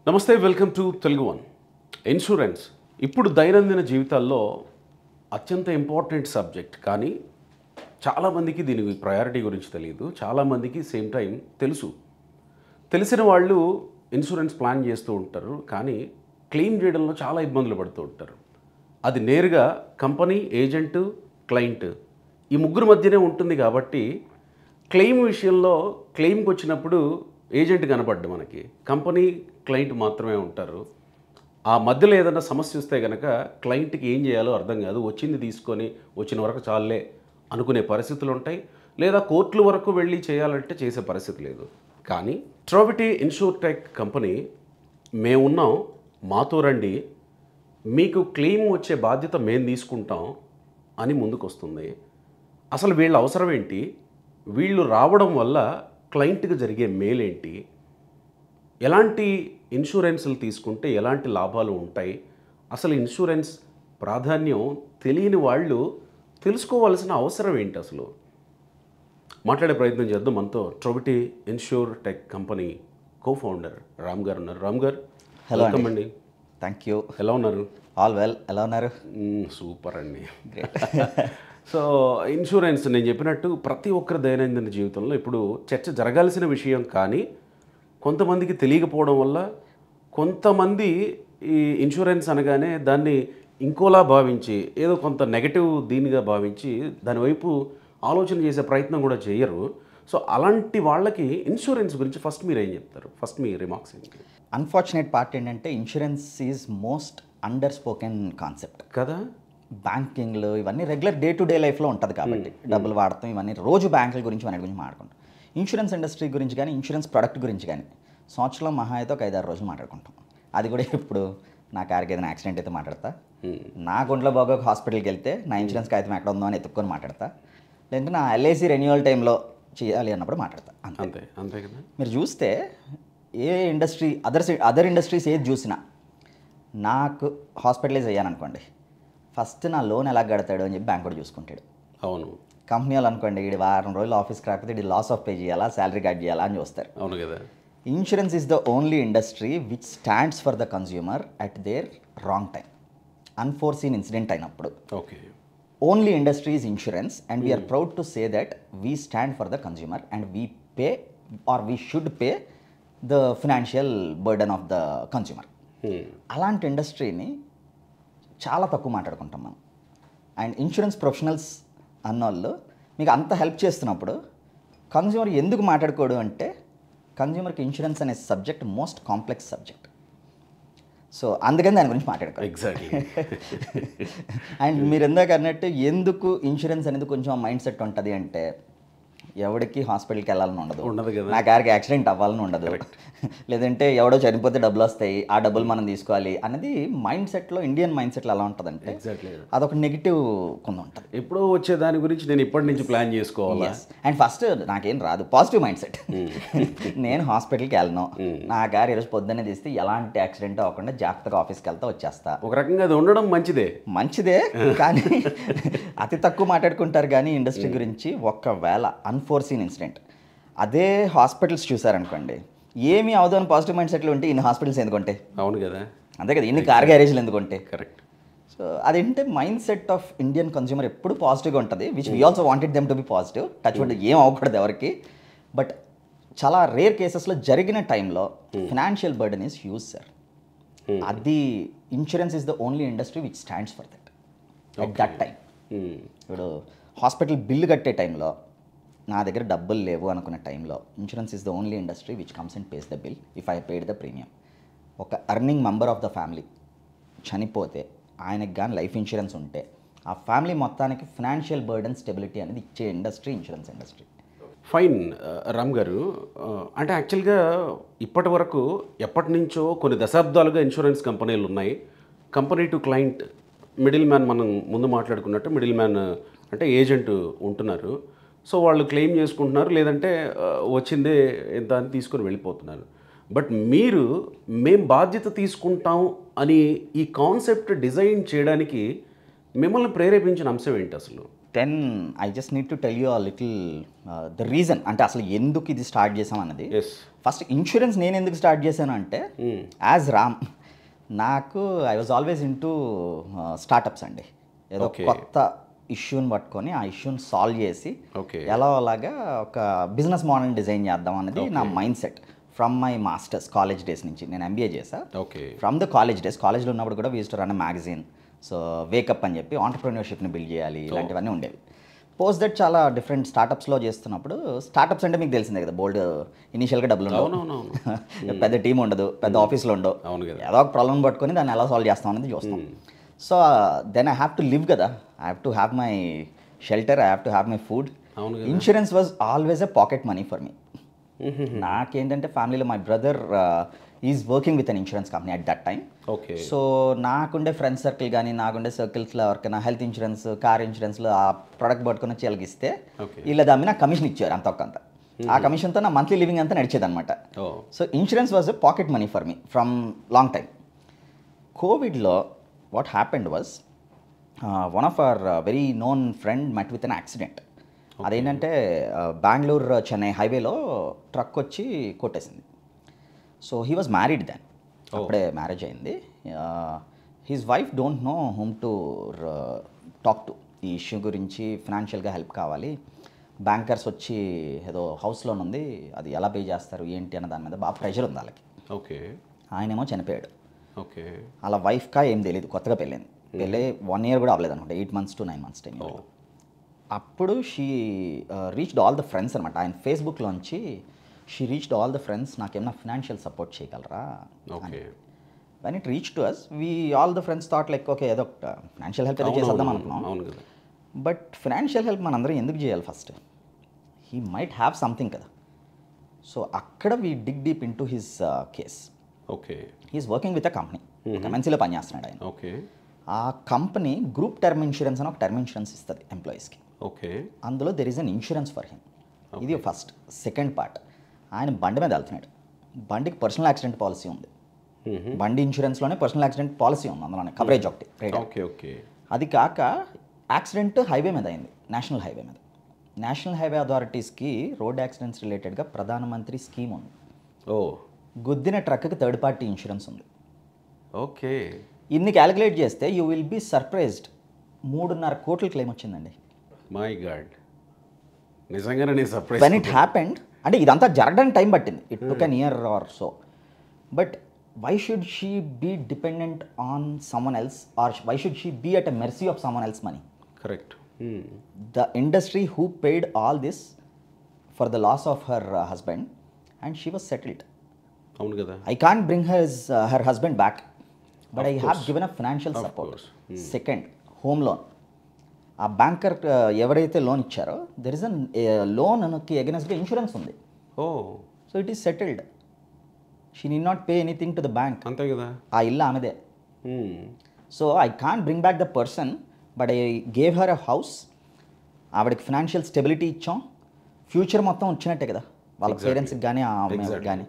నమస్తే, welcome to Telugu one. Insurance ఇప్పుడు దైనందిన జీవితాల్లో అత్యంత ఇంపార్టెంట్ సబ్జెక్ట్. కానీ చాలామందికి దీని ప్రయారిటీ గురించి తెలియదు. చాలామందికి సేమ్ టైం తెలిసిన వాళ్ళు ఇన్సూరెన్స్ ప్లాన్ చేస్తూ ఉంటారు, కానీ క్లెయిమ్ చేయడంలో చాలా ఇబ్బందులు పడుతూ ఉంటారు. అది నేరుగా కంపెనీ, ఏజెంటు, క్లయింట్ ఈ ముగ్గురు మధ్యనే ఉంటుంది. కాబట్టి క్లెయిమ్ విషయంలో క్లెయిమ్కి వచ్చినప్పుడు ఏజెంట్ కనపడ్డు, మనకి కంపెనీ, క్లయింట్ మాత్రమే ఉంటారు. ఆ మధ్యలో ఏదైనా సమస్య వస్తే కనుక క్లయింట్కి ఏం చేయాలో అర్థం కాదు. వచ్చింది తీసుకొని వచ్చిన వరకు చాలే అనుకునే పరిస్థితులు ఉంటాయి, లేదా కోర్టుల వరకు వెళ్ళి చేయాలంటే చేసే పరిస్థితి లేదు. కానీ ట్రోవిటీ ఇన్సూర్టెక్ కంపెనీ మేమున్నాం, మాతో రండి, మీకు క్లెయిమ్ వచ్చే బాధ్యత మేము తీసుకుంటాం అని ముందుకు వస్తుంది. అసలు వీళ్ళ అవసరం ఏంటి, వీళ్ళు రావడం వల్ల క్లయింట్కి జరిగే మేలేంటి, ఎలాంటి ఇన్సూరెన్స్లు తీసుకుంటే ఎలాంటి లాభాలు ఉంటాయి, అసలు ఇన్సూరెన్స్ ప్రాధాన్యం తెలియని వాళ్ళు తెలుసుకోవాల్సిన అవసరం ఏంటి, అసలు మాట్లాడే ప్రయత్నం చేద్దాం. మనతో ట్రోవిటీ ఇన్సూర్టెక్ కంపెనీ కో-ఫౌండర్ రామ్ గారు ఉన్నారు. రామ్ గారు, హలో అండి. Thank you. ఎలా ఉన్నారు? All well. ఎలా ఉన్నారు? సూపర్ అండి. సో ఇన్సూరెన్స్ నేను చెప్పినట్టు ప్రతి ఒక్కరి దైనందిన జీవితంలో ఇప్పుడు చర్చ జరగాల్సిన విషయం, కానీ కొంతమందికి తెలియకపోవడం వల్ల కొంతమంది ఈ ఇన్సూరెన్స్ అనగానే దాన్ని ఇంకోలా భావించి ఏదో కొంత నెగటివ్ దీనిగా భావించి దానివైపు ఆలోచన చేసే ప్రయత్నం కూడా చేయరు. సో అలాంటి వాళ్ళకి ఇన్సూరెన్స్ గురించి ఫస్ట్ మీరు ఏం చెప్తారు? ఫస్ట్ మీ రిమార్క్స్ ఏంటి? అన్ఫార్చునేట్ పార్ట్ ఏంటంటే insurance is most under spoken concept కదా. బ్యాంకింగ్లో ఇవన్నీ రెగ్యులర్ డే టు డే లైఫ్లో ఉంటుంది కాబట్టి డబ్బులు వాడతాం, ఇవన్నీ రోజు బ్యాంకుల గురించి మన గురించి మాట్లాడుకుంటాం. ఇన్సూరెన్స్ ఇండస్ట్రీ గురించి కానీ ఇన్సూరెన్స్ ప్రోడక్ట్ గురించి కానీ సంవత్సరంలో మహా అయితే ఒక 5-6 రోజులు మాట్లాడుకుంటాం. అది కూడా ఇప్పుడు నా కార్కి ఏదైనా యాక్సిడెంట్ అయితే మాట్లాడతా, నా గుంట్లో బాగా హాస్పిటల్కి వెళ్తే నా ఇన్సూరెన్స్ కాగితం ఎక్కడ ఉందో అని ఎత్తుక్కొని మాట్లాడతా, లేదంటే నా ఎల్ఐసి రెన్యువల్ టైంలో చేయాలి అన్నప్పుడు మాట్లాడతా. అంతే అంతే కదా. మీరు చూస్తే ఏ ఇండస్ట్రీ అదర్ ఇండస్ట్రీస్ ఏది చూసినా, నాకు హాస్పిటలైజ్ అయ్యాను అనుకోండి, ఫస్ట్ నా లోన్ ఎలా కడతాడు అని చెప్పి బ్యాంక్ కూడా చూసుకుంటాడు. అవును. కంపెనీ వాళ్ళు అనుకోండి, ఇది వారం రోజులు ఆఫీస్కి రాకపోతే ఇది లాస్ ఆఫ్ పే చేయాలా, శాలరీ కట్ చేయాలా అని చూస్తారు. అవును కదా. Insurance is the only industry which stands for the consumer at their wrong time, unforeseen incident అయినప్పుడు. Okay. Only industry is insurance and we're proud to say that we stand for the consumer and we pay or we should pay the financial burden of the consumer. అలాంటి ఇండస్ట్రీని చాలా తక్కువ మాట్లాడుకుంటాం మనం. And insurance professionals అన్నోళ్ళు మీకు అంత help చేస్తున్నప్పుడు కన్స్యూమర్ ఎందుకు మాట్లాడుకోడు అంటే, కన్స్యూమర్కి ఇన్సూరెన్స్ అనే subject most complex subject. So అందుకని దాని గురించి మాట్లాడుకోవాలి. ఎగ్జాక్ట్లీ. అండ్ మీరు ఎందాక అన్నట్టు ఎందుకు ఇన్సూరెన్స్ అనేది కొంచెం మైండ్ సెట్ ఉంటుంది అంటే, ఎవడికి హాస్పిటల్కి వెళ్ళాలని ఉండదు కదా, నా కార్కి యాక్సిడెంట్ అవ్వాలని ఉండదు, లేదంటే ఎవడో చనిపోతే డబ్బులు వస్తాయి, ఆ డబ్బులు మనం తీసుకోవాలి అనేది మైండ్ సెట్లో, ఇండియన్ మైండ్ సెట్లో ఎలా ఉంటుందంటే ఎగ్జాక్ట్లీ అదొక నెగిటివ్ కొంత ఉంటుంది. ఎప్పుడో వచ్చే దాని గురించి నేను ఇప్పటి నుంచి ప్లాన్ చేసుకోవాలి. అండ్ ఫస్ట్ నాకేం రాదు, పాజిటివ్ మైండ్ సెట్. నేను హాస్పిటల్కి వెళ్ళను, నా కారు ఈరోజు పొద్దున్నే తీస్తే ఎలాంటి యాక్సిడెంట్ అవ్వకుండా జాగ్రత్తగా ఆఫీస్కి వెళ్తా వచ్చేస్తా. ఒక రకంగా అది ఉండడం మంచిదే, కానీ అతి తక్కువ మాట్లాడుకుంటారు కానీ ఇండస్ట్రీ గురించి. ఒకవేళ అన్ఫోర్సీన్ ఇన్సిడెంట్ అదే హాస్పిటల్స్ చూసారనుకోండి, ఏమీ అవదని పాజిటివ్ మైండ్ సెట్లో ఉంటే ఇన్ని హాస్పిటల్స్ ఎందుకుంటే. అవును కదా. అంతే కదా, ఇన్ని కార్ గ్యారేజ్లు ఎందుకుంటే. కరెక్ట్. సో అదేంటే mind set of Indian consumer ఎప్పుడు పాజిటివ్గా ఉంటుంది, which we also wanted them to be positive. Touch wood ఏం అవ్వకూడదు ఎవరికి. బట్ చాలా రేర్ కేసెస్లో జరిగిన టైంలో financial burden is huge sir. అది insurance is the only industry which stands for that at that time. ఇప్పుడు హాస్పిటల్ బిల్లు కట్టే టైంలో నా దగ్గర డబ్బులు లేవు అనుకున్న టైంలో insurance is the only industry which comes and pays the bill if I paid the premium. ఒక earning member of the family చనిపోతే ఆయనకి కానీ లైఫ్ ఇన్సూరెన్స్ ఉంటే ఆ ఫ్యామిలీ మొత్తానికి ఫినాన్షియల్ బర్డన్ స్టెబిలిటీ అనేది ఇచ్చే industry insurance industry. Fine. Ram గారు, అంటే యాక్చువల్గా ఇప్పటి వరకు ఎప్పటి నుంచో కొన్ని దశాబ్దాలుగా ఇన్సూరెన్స్ కంపెనీలు ఉన్నాయి. Company to client, middle man, మనం ముందు మాట్లాడుకున్నట్టు మిడిల్ మ్యాన్ అంటే ఏజెంట్ ఉంటున్నారు. సో వాళ్ళు క్లెయిమ్ చేసుకుంటున్నారు, లేదంటే వచ్చిందే ఎంత అని తీసుకొని వెళ్ళిపోతున్నారు. బట్ మేం బాధ్యత తీసుకుంటాం అని ఈ కాన్సెప్ట్ డిజైన్ చేయడానికి మిమ్మల్ని ప్రేరేపించిన అంశం ఏంటి అసలు? Then I just need to tell you a little the reason, అంటే అసలు ఎందుకు ఇది స్టార్ట్ చేసాం అన్నది. ఎస్. ఫస్ట్ ఇన్సూరెన్స్ నేను ఎందుకు స్టార్ట్ చేశాను అంటే, యాజ్ రామ్ నాకు I was always in to startups అండి. ఏదో కొత్త ఇష్యూని పట్టుకొని ఆ ఇష్యూని సాల్వ్ చేసి ఎలా అలాగా ఒక బిజినెస్ మోడల్ డిజైన్ చేద్దాం అనేది నా mind set from my masters college days నుంచి. నేను ఎంబీఏ చేశా. ఫ్రమ్ ద కాలేజ్ డేస్, కాలేజ్లో ఉన్నప్పుడు కూడా used to run magazine. So wake up అని చెప్పి ఆంటర్ప్రెన్యూర్షిప్ని బిల్డ్ చేయాలి, ఇలాంటివన్నీ ఉండేవి. పోస్ట్ దట్ చాలా డిఫరెంట్ స్టార్టప్స్లో చేస్తున్నప్పుడు, స్టార్టప్స్ అంటే మీకు తెలిసిందే కదా, బోల్డ్ ఇనీషియల్గా డబ్బులు ఉండవు, పెద్ద టీం ఉండదు, పెద్ద ఆఫీస్లో ఉండవు, ఏదో ఒక ప్రాబ్లం పట్టుకొని దాన్ని ఎలా సాల్వ్ చేస్తాం అనేది చూస్తాం. So then I have to live కదా, I have to have my shelter, I have to have my food. Insurance was always a pocket money for me. నాకేంటంటే ఫ్యామిలీలో my brother is working with an insurance company at that time. So నాకుండే friends circle కానీ నాకుండే సర్కిల్స్లో ఎవరికైనా health insurance, car ఇన్సూరెన్స్లో ఆ product పట్టుకుని వచ్చి వాళ్ళకి ఇస్తే వీళ్ళ దాని నాకు కమిషన్ ఇచ్చారు అంత ఒకంత. ఆ కమిషన్తో నా మంత్లీ లివింగ్ అంతా నడిచేది అనమాట. So insurance was a pocket money for me from long time. కోవిడ్లో what happened was one of our very known friend met with an accident. అదేంటంటే బెంగళూరు చెన్నై హైవేలో ట్రక్ వచ్చి కొట్టేసింది. So he was married then, అప్పుడే marriage అయింది. His wife don't know whom to talk to, ఈ issue గురించి ఫినాన్షియల్గా హెల్ప్ కావాలి, బ్యాంకర్స్ వచ్చి ఏదో హౌస్ లోన్ ఉంది అది ఎలా పే చేస్తారు ఏంటి అన్న దాని మీద బాగా ప్రెషర్ ఉంది వాళ్ళకి. ఆయనేమో చనిపోయాడు. అలా వైఫ్కా ఏం తెలియదు, కొత్తగా పెళ్ళింది, పెళ్ళి 1 year కూడా అవ్వలేదు అనుకుంటా, 8 months to 9 months టైం. అప్పుడు she reached all the friends అనమాట. ఆయన ఫేస్బుక్లోంచి she reached all the friends, నాకేమన్నా ఫినాన్షియల్ సపోర్ట్ చేయగలరా. When it reach to us, we all the friends thought like okay ఏదో ఫినాన్షియల్ హెల్ప్ ఏదో చేసేద్దాం అనుకున్నాం. బట్ ఫినాన్షియల్ హెల్ప్ మనందరం ఎందుకు చేయాలి, first he might have something కదా. సో అక్కడ we dig deep into his case. He's working with a company, ఎంఎన్సీలో పనిచేస్తున్నాడు ఆయన. ఆ కంపెనీ గ్రూప్ టర్మ్ ఇన్సూరెన్స్ అని ఒక టర్మ్ ఇన్సూరెన్స్ ఇస్తుంది ఎంప్లాయీస్కి. అందులో there is an insurance for him. ఇది ఫస్ట్. సెకండ్ పార్ట్, ఆయన బండి మీద వెళ్తున్నాడు, బండికి పర్సనల్ యాక్సిడెంట్ పాలసీ ఉంది, బండి ఇన్సూరెన్స్లోనే పర్సనల్ యాక్సిడెంట్ పాలసీ ఉంది, అందులోనే కవరేజ్ ఒకటి. అది కాక యాక్సిడెంట్ హైవే మీద అయింది, నేషనల్ హైవే మీద. నేషనల్ హైవే అథారిటీస్కి రోడ్ యాక్సిడెంట్స్ రిలేటెడ్గా ప్రధానమంత్రి స్కీమ్ ఉంది. గుద్దిన ట్రక్కి థర్డ్ పార్టీ ఇన్సూరెన్స్ ఉంది. ఇన్ని క్యాలిక్యులేట్ చేస్తే యూ విల్ బీ సర్ప్రైజ్డ్, 3.5 కోట్ల క్లెయిమ్ వచ్చిందండి. మై గాడ్, నిజంగానే సర్ప్రైజ్. వెన్ ఇట్ హ్యాపెండ్, అంటే ఇదంతా జరగడానికి టైం పట్టింది, it took an year or so. But why should she be dependent on someone else, or why should she be at a mercy of someone else money? Correct. The industry who paid all this for the loss of her husband and she was settled. అవును కదా. I can't bring her husband back, but I have given a financial support. Second, home loan. ఆ banker ఎవరైతే loan ఇచ్చారో there is an లోన్కి అగెన్స్ట్గా insurance ఉంది. So it is settled. She need not pay anything to the bank. అంతే కదా. ఆ ఇల్లు ఆమెదే. So I can't bring back the person, but I gave her a house. ఆవిడకి ఫినాన్షియల్ స్టెబిలిటీ ఇచ్చాం, ఫ్యూచర్ మొత్తం వచ్చినట్టే కదా వాళ్ళ పేరెంట్స్కి కానీ ఆ అమ్మాయికి కానీ.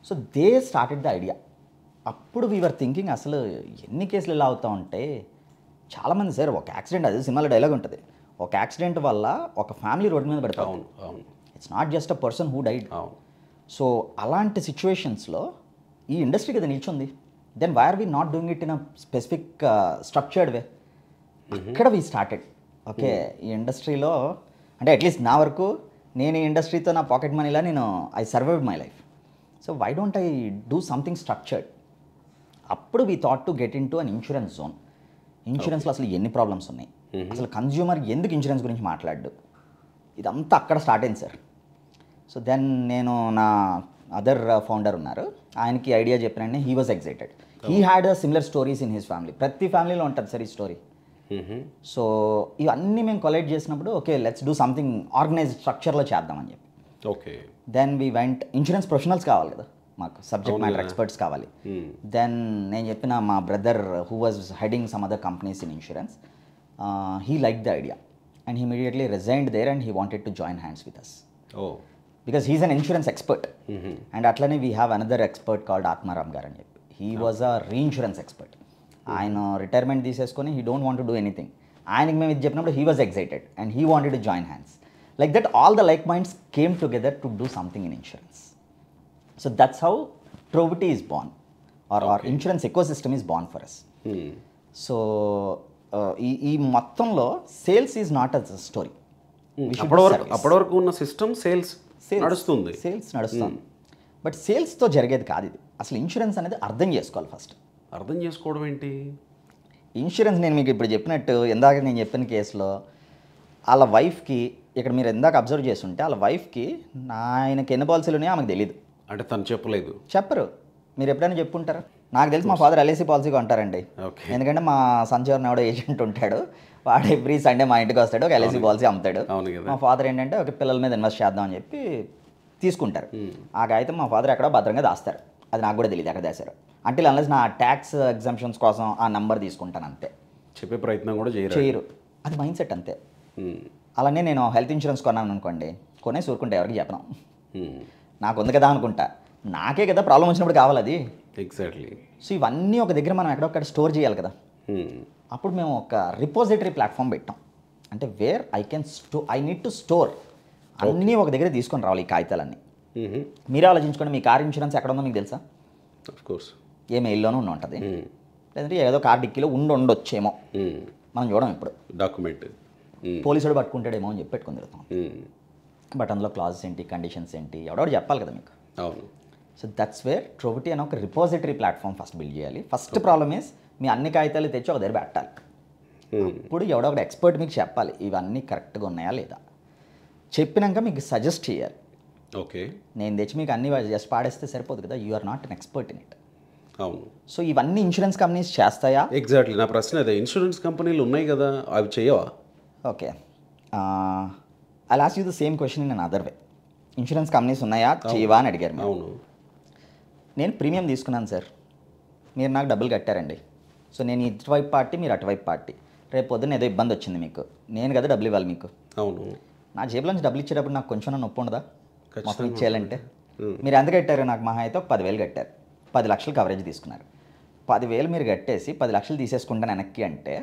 So they started the idea. అప్పుడు వీఆర్ థింకింగ్ అసలు ఎన్ని కేసులు ఇలా అవుతా ఉంటే, చాలామంది సార్ ఒక యాక్సిడెంట్, అది సినిమాలో డైలాగ్ ఉంటుంది, ఒక యాక్సిడెంట్ వల్ల ఒక ఫ్యామిలీ రోడ్డు మీద పెడతాం. It's not just a person who died. So అలాంటి సిచ్యువేషన్స్లో ఈ ఇండస్ట్రీ కదా నిల్చుంది. Then why are we not doing it in a specific structured way? అక్కడ వీ స్టార్టెడ్. ఓకే, ఈ ఇండస్ట్రీలో అంటే అట్లీస్ట్ నా వరకు నేను ఈ ఇండస్ట్రీతో నా పాకెట్ మనీలా నేను I survived my life. So why don't I do something structured? అప్పుడు we thought to get into an insurance zone. ఇన్సూరెన్స్లో అసలు ఎన్ని ప్రాబ్లమ్స్ ఉన్నాయి, అసలు కన్జ్యూమర్ ఎందుకు ఇన్సూరెన్స్ గురించి మాట్లాడు, ఇదంతా అక్కడ స్టార్ట్ అయింది సార్. సో దెన్ నేను నా అదర్ ఫౌండర్ ఉన్నారు, ఆయనకి ఐడియా చెప్పినండి. He was excited. He had a similar stories in his family. ప్రతి ఫ్యామిలీలో ఉంటుంది సార్ ఈ స్టోరీ. సో ఇవన్నీ మేము కొలైట్ చేసినప్పుడు okay let's do something organized స్ట్రక్చర్లో చేద్దామని చెప్పి. Then we went, insurance professionals కావాలి కదా మాకు, సబ్జెక్ట్ మ్యాటర్ ఎక్స్పర్ట్స్ కావాలి. దెన్ నేను చెప్పిన మా brother who was heading some other companies in insurance, he like the idea and he immediately resigned there and he wanted to join hands with us because he's an insurance expert. And అట్లనే we have another expert called Atmaram garu అని చెప్పి. He was a reinsurance expert. ఆయన retirement తీసేసుకొని he don't want to do anything. ఆయనకి మేము ఇది చెప్పినప్పుడు he was excited and he wanted to join hands. Like that all the like minds came together to do something in insurance. So that's how Trovity is born, or insurance ecosystem is born for us. So ఈ మొత్తంలో sales is not a story. అప్పటి వరకు ఉన్న system sales నడుస్తుంది. But సేల్స్తో జరిగేది కాదు ఇది. అసలు ఇన్సూరెన్స్ అనేది అర్థం చేసుకోవాలి ఫస్ట్. అర్థం చేసుకోవడం ఏంటి? ఇన్సూరెన్స్ నేను మీకు ఇప్పుడు చెప్పినట్టు ఇందాక నేను చెప్పిన కేసులో వాళ్ళ వైఫ్కి, ఇక్కడ మీరు ఇందాక అబ్జర్వ్ చేస్తుంటే వాళ్ళ వైఫ్కి ఆయనకి ఎన్ని పాలసీలు ఉన్నాయో ఆమెకు తెలియదు. అంటే తను చెప్పరు. మీరు ఎప్పుడైనా చెప్పుంటారా? నాకు తెలిసి మా ఫాదర్ ఎల్ఐసి పాలసీ కొంటారండి. ఎందుకంటే మా సంచవరణ ఎవడో ఏజెంట్ ఉంటాడు, వాడు ఎవ్రీ సండే మా ఇంటికి వస్తాడు, ఒక ఎల్ఐసి పాలసీ అమ్ముతాడు. మా ఫాదర్ ఏంటంటే ఒక పిల్లల మీద ఇన్వెస్ట్ చేద్దాం అని చెప్పి తీసుకుంటారు. ఆ కాగితం మా ఫాదర్ ఎక్కడో భద్రంగా దాస్తారు. అది నాకు కూడా తెలియదు ఎక్కడ దాశారు. అంటే అన్లెస్ నా ట్యాక్స్ ఎగ్జామ్షన్స్ కోసం ఆ నెంబర్ తీసుకుంటాను అంతే. చెప్పే ప్రయత్నం కూడా చేయరు. అది మైండ్ సెట్ అంతే. అలానే నేను హెల్త్ ఇన్సూరెన్స్ కొన్నాను అనుకోండి, కొనేసి ఊరుకుంటా, ఎవరికి చెప్పను. నాకు ఉంది కదా అనుకుంటా, నాకే కదా ప్రాబ్లం వచ్చినప్పుడు కావాలి అది. ఎగ్జాక్ట్లీ. సో ఇవన్నీ ఒక దగ్గర మనం ఎక్కడొక్కడ స్టోర్ చేయాలి కదా. అప్పుడు మేము ఒక రిపోజిటరీ ప్లాట్ఫామ్ పెట్టాం. అంటే where I need to store అన్నీ ఒక దగ్గర తీసుకొని రావాలి ఈ కాగితాలన్నీ. మీరే ఆలోచించుకోండి, మీ కార్ ఇన్సూరెన్స్ ఎక్కడ ఉందో మీకు తెలుసా? ఆఫ్కోర్స్ ఏ మెయిల్లోనూ ఉంటుంది, లేదంటే ఏదో కార్ డిక్కీలో ఉండొచ్చేమో, మనం చూడం ఇప్పుడు. డాక్యుమెంట్ పోలీసుడు పట్టుకుంటాడేమో అని చెప్పి పెట్టుకుని తిరుగుతాం. బట్ అందులో క్లాజెస్ ఏంటి, కండిషన్స్ ఏంటి, ఎవడో చెప్పాలి కదా మీకు. అవును. సో దట్స్ వేర్ Trovity అనే ఒక రిపోజిటరీ ప్లాట్ఫామ్ ఫస్ట్ బిల్డ్ చేయాలి. ఫస్ట్ ప్రాబ్లమ్ ఈస్ మీ అన్ని కాగితాలు తెచ్చి ఒక దగ్గర పెట్టాలి. ఇప్పుడు ఎవడో ఒక ఎక్స్పర్ట్ మీకు చెప్పాలి ఇవన్నీ కరెక్ట్గా ఉన్నాయా లేదా. చెప్పినాక మీకు సజెస్ట్ చేయాలి. ఓకే, నేను తెచ్చి మీకు అన్ని జస్ట్ పాడేస్తే సరిపోదు కదా, you are not an expert in it. అవును. సో ఇవన్నీ ఇన్సూరెన్స్ కంపెనీస్ చేస్తాయా? ఎగ్జాక్ట్లీ, నా ప్రశ్న అదే. ఇన్సూరెన్స్ కంపెనీలు ఉన్నాయి కదా, అవి చేయవా? Okay, I lost you the same question in other way. Insurance companies ఉన్నాయా, చేయవా అని అడిగారు. అవును. నేను ప్రీమియం తీసుకున్నాను సార్, మీరు నాకు డబ్బులు కట్టారండి. సో నేను ఇటువైపు పార్టీ, మీరు అటువైపు పార్టీ. రేపు పొద్దున్న ఏదో ఇబ్బంది వచ్చింది మీకు, నేను కదా డబ్బులు ఇవ్వాలి మీకు. అవును. నా జేబులోంచి డబ్బులు ఇచ్చేటప్పుడు నాకు కొంచెం నొప్పి ఉండదా మొత్తం ఇచ్చేయాలంటే? మీరు ఎంత కట్టారు? నాకు మహా అయితే ఒక 10,000 కట్టారు, 10 లక్షలు కవరేజ్ తీసుకున్నారు. 10,000 మీరు కట్టేసి 10 లక్షలు తీసేసుకుంటాను వెనక్కి అంటే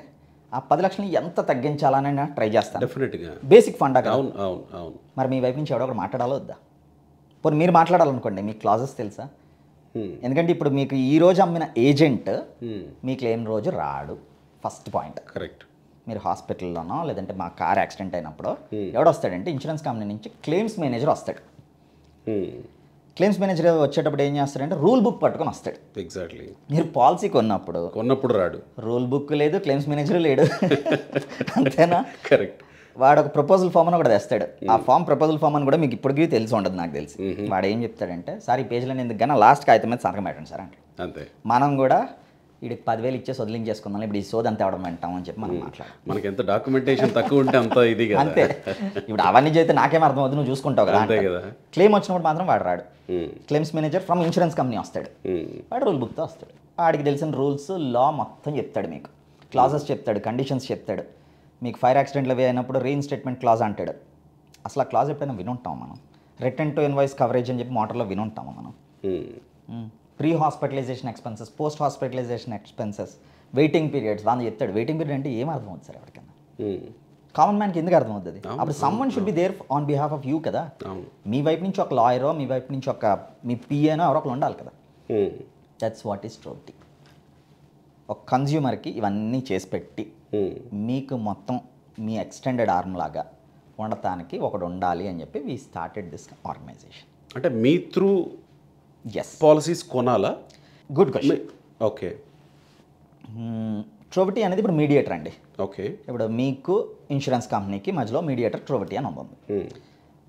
ఆ 10 లక్షలు ఎంత తగ్గించాలని నేను ట్రై చేస్తాను. డెఫినెట్గా బేసిక్ ఫండ్. అవును అవును అవును. మరి మీ వైపు నుంచి ఎవడో ఒకటి మాట్లాడాలో వద్దా? పోనీ మీరు మాట్లాడాలనుకోండి, మీకు క్లాజెస్ తెలుసా? ఎందుకంటే ఇప్పుడు మీకు ఈ రోజు అమ్మిన ఏజెంట్ మీ క్లెయిమ్ రోజు రాడు. First point. కరెక్ట్. మీరు హాస్పిటల్లోనో లేదంటే మా కార్ యాక్సిడెంట్ అయినప్పుడు ఎవడు వస్తాడంటే ఇన్సూరెన్స్ కంపెనీ నుంచి క్లెయిమ్స్ మేనేజర్ వస్తాడు. క్లెయిమ్స్ మేనేజర్ వచ్చేటప్పుడు ఏం చేస్తాడంటే రూల్ బుక్ పట్టుకొని వస్తాడు. ఎగ్జాక్ట్లీ. మీరు పాలసీ కొన్నప్పుడు రాడు, రూల్ బుక్ లేదు, క్లెయిమ్స్ మేనేజర్ లేడు. అంతేనా? కరెక్ట్. వాడు ఒక ప్రపోజల్ ఫామ్ అని కూడా తెస్తాడు. ఆ ఫామ్ ప్రపోజల్ ఫామ్ అని కూడా మీకు ఇప్పటికీ తెలిసి ఉండదు నాకు తెలిసి. వాడు ఏం చెప్తాడంటే, సార్ ఈ పేజీలో ఎందుకు కానీ లాస్ట్ కాగితం మీద సంతకం పెట్టండి సార్ అంటే. అంతే. మనం కూడా వీడికి 10,000 ఇచ్చేసి వదిలించేసుకుందాం, ఇప్పుడు ఈ సోది అంతా అవడం వింటాం అని చెప్పి మనం మాట్లాడాలి. మనకి ఎంత డాక్యుమెంటేషన్ తక్కువ ఉంటే అంత ఇది కదా. అంతే. ఇప్పుడు అవన్నీ చేస్తే నాకేం అర్థం అవుతుంది, నువ్వు చూసుకుంటావు కదా. అంతే కదా. క్లెయిమ్ వచ్చినప్పుడు మాత్రం వాడు రాడు. Claims manager from insurance company వస్తాడు. వాడు రూల్ బుక్తో వస్తాడు. వాడికి తెలిసిన రూల్స్ లా మొత్తం చెప్తాడు, మీకు క్లాజెస్ చెప్తాడు, కండిషన్స్ చెప్తాడు. మీకు ఫైర్ యాక్సిడెంట్లు అవి అయినప్పుడు రీఇన్స్టేట్మెంట్ క్లాజ్ అంటాడు. అసలు ఆ క్లాజ్ ఎప్పుడైనా వినుంటాం మనం? రిటర్న్ టు ఇన్వాయిస్ కవరేజ్ అని చెప్పి మోటార్లో వినుంటాము మనం. Pre hospitalization expenses, post hospitalization expenses, waiting periods వాళ్ళు చెప్తాడు. వెయిటింగ్ పీరియడ్ అంటే ఏం అర్థం అవుతుంది సార్ ఎవరికైనా? కామన్ మ్యాన్కి ఎందుకు అర్థం అవుతుంది? అప్పుడు someone should be there on behalf of you కదా. మీ వైపు నుంచి ఒక లాయరో, మీ వైపు నుంచి ఒక మీ పిఏనో ఎవరో ఒకరు ఉండాలి కదా. That's what is Trovity. ఒక కన్జ్యూమర్కి ఇవన్నీ చేసి పెట్టి మీకు మొత్తం మీ ఎక్స్టెండెడ్ ఆర్మ్ లాగా ఉండటానికి ఒకడు ఉండాలి అని చెప్పి వీ స్టార్టెడ్ దిస్ ఆర్గనైజేషన్. అంటే మీ త్రూ పాలసీస్ కొనాలా? Good question. ఓకే. Trovity అనేది ఇప్పుడు మీడియేటర్ అండి. ఓకే. ఇప్పుడు మీకు ఇన్సూరెన్స్ కంపెనీకి మధ్యలో మీడియేటర్ Trovity అని ఉంటుంది.